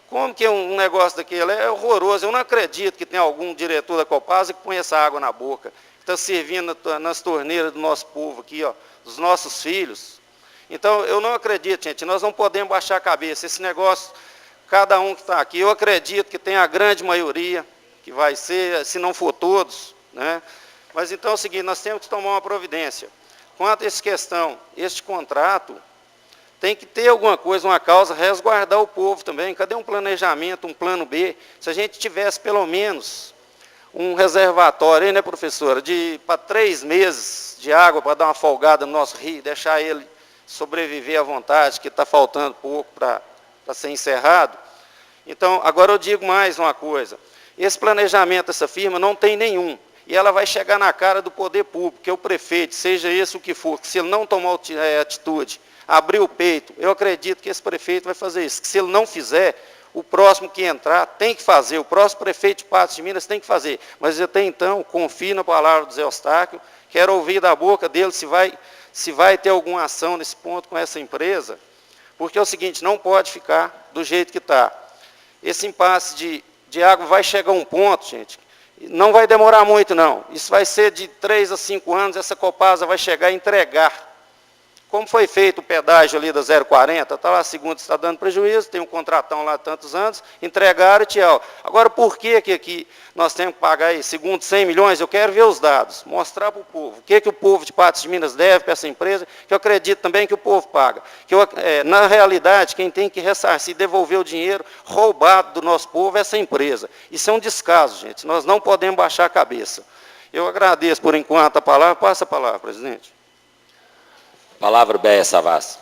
Como que um negócio daquele é horroroso? Eu não acredito que tenha algum diretor da Copasa que põe essa água na boca, que está servindo nas torneiras do nosso povo aqui, dos nossos filhos. Então, eu não acredito, gente, nós não podemos baixar a cabeça. Esse negócio, cada um que está aqui, eu acredito que tem a grande maioria, que vai ser, se não for todos, né? Mas então é o seguinte, nós temos que tomar uma providência. Quanto a essa questão, este contrato, tem que ter alguma coisa, uma causa, resguardar o povo também. Cadê um planejamento, um plano B? Se a gente tivesse pelo menos um reservatório, aí, né, professora, para 3 meses de água, para dar uma folgada no nosso rio, deixar ele sobreviver à vontade, que está faltando pouco para ser encerrado. Então, agora eu digo mais uma coisa. Esse planejamento, essa firma, não tem nenhum. E ela vai chegar na cara do poder público, que é o prefeito, seja esse o que for, que se ele não tomar atitude, abrir o peito, eu acredito que esse prefeito vai fazer isso. Que se ele não fizer, o próximo que entrar tem que fazer, o próximo prefeito de Patos de Minas tem que fazer. Mas até então, confio na palavra do Zé Eustáquio, quero ouvir da boca dele se vai ter alguma ação nesse ponto com essa empresa, porque é o seguinte, não pode ficar do jeito que está. Esse impasse de água vai chegar a um ponto, gente, não vai demorar muito, não. Isso vai ser de 3 a 5 anos, essa Copasa vai chegar a entregar. Como foi feito o pedágio ali da 040, está lá, a segunda está dando prejuízo, tem um contratão lá há tantos anos, entregaram e tchau. Agora, por que aqui nós temos que pagar aí, segundo 100 milhões? Eu quero ver os dados, mostrar para o povo. O que o povo de Patos de Minas deve para essa empresa, que eu acredito também que o povo paga. Na realidade, quem tem que ressarcir, devolver o dinheiro roubado do nosso povo é essa empresa. Isso é um descaso, gente, nós não podemos baixar a cabeça. Eu agradeço, por enquanto, a palavra. Passa a palavra, presidente. Palavra, Béia Savassi.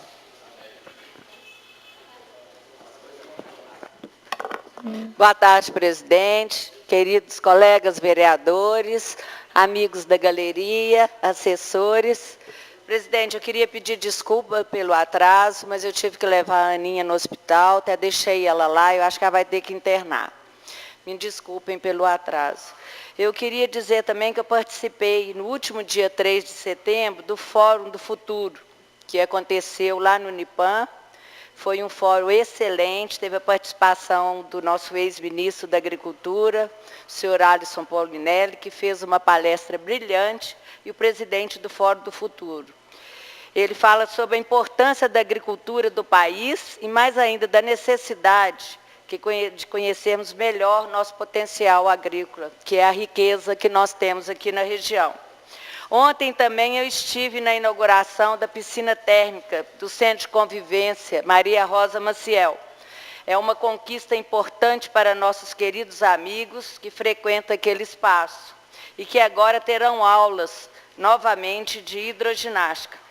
Boa tarde, presidente, queridos colegas vereadores, amigos da galeria, assessores. Presidente, eu queria pedir desculpa pelo atraso, mas eu tive que levar a Aninha no hospital, até deixei ela lá, eu acho que ela vai ter que internar. Me desculpem pelo atraso. Eu queria dizer também que eu participei no último dia 3 de setembro do Fórum do Futuro, que aconteceu lá no Unipan. Foi um fórum excelente, teve a participação do nosso ex-ministro da Agricultura, o senhor Alisson Paulinelli, que fez uma palestra brilhante, e o presidente do Fórum do Futuro. Ele fala sobre a importância da agricultura do país e mais ainda da necessidade de conhecermos melhor nosso potencial agrícola, que é a riqueza que nós temos aqui na região. Ontem também eu estive na inauguração da piscina térmica do Centro de Convivência Maria Rosa Maciel. É uma conquista importante para nossos queridos amigos que frequentam aquele espaço e que agora terão aulas novamente de hidroginástica.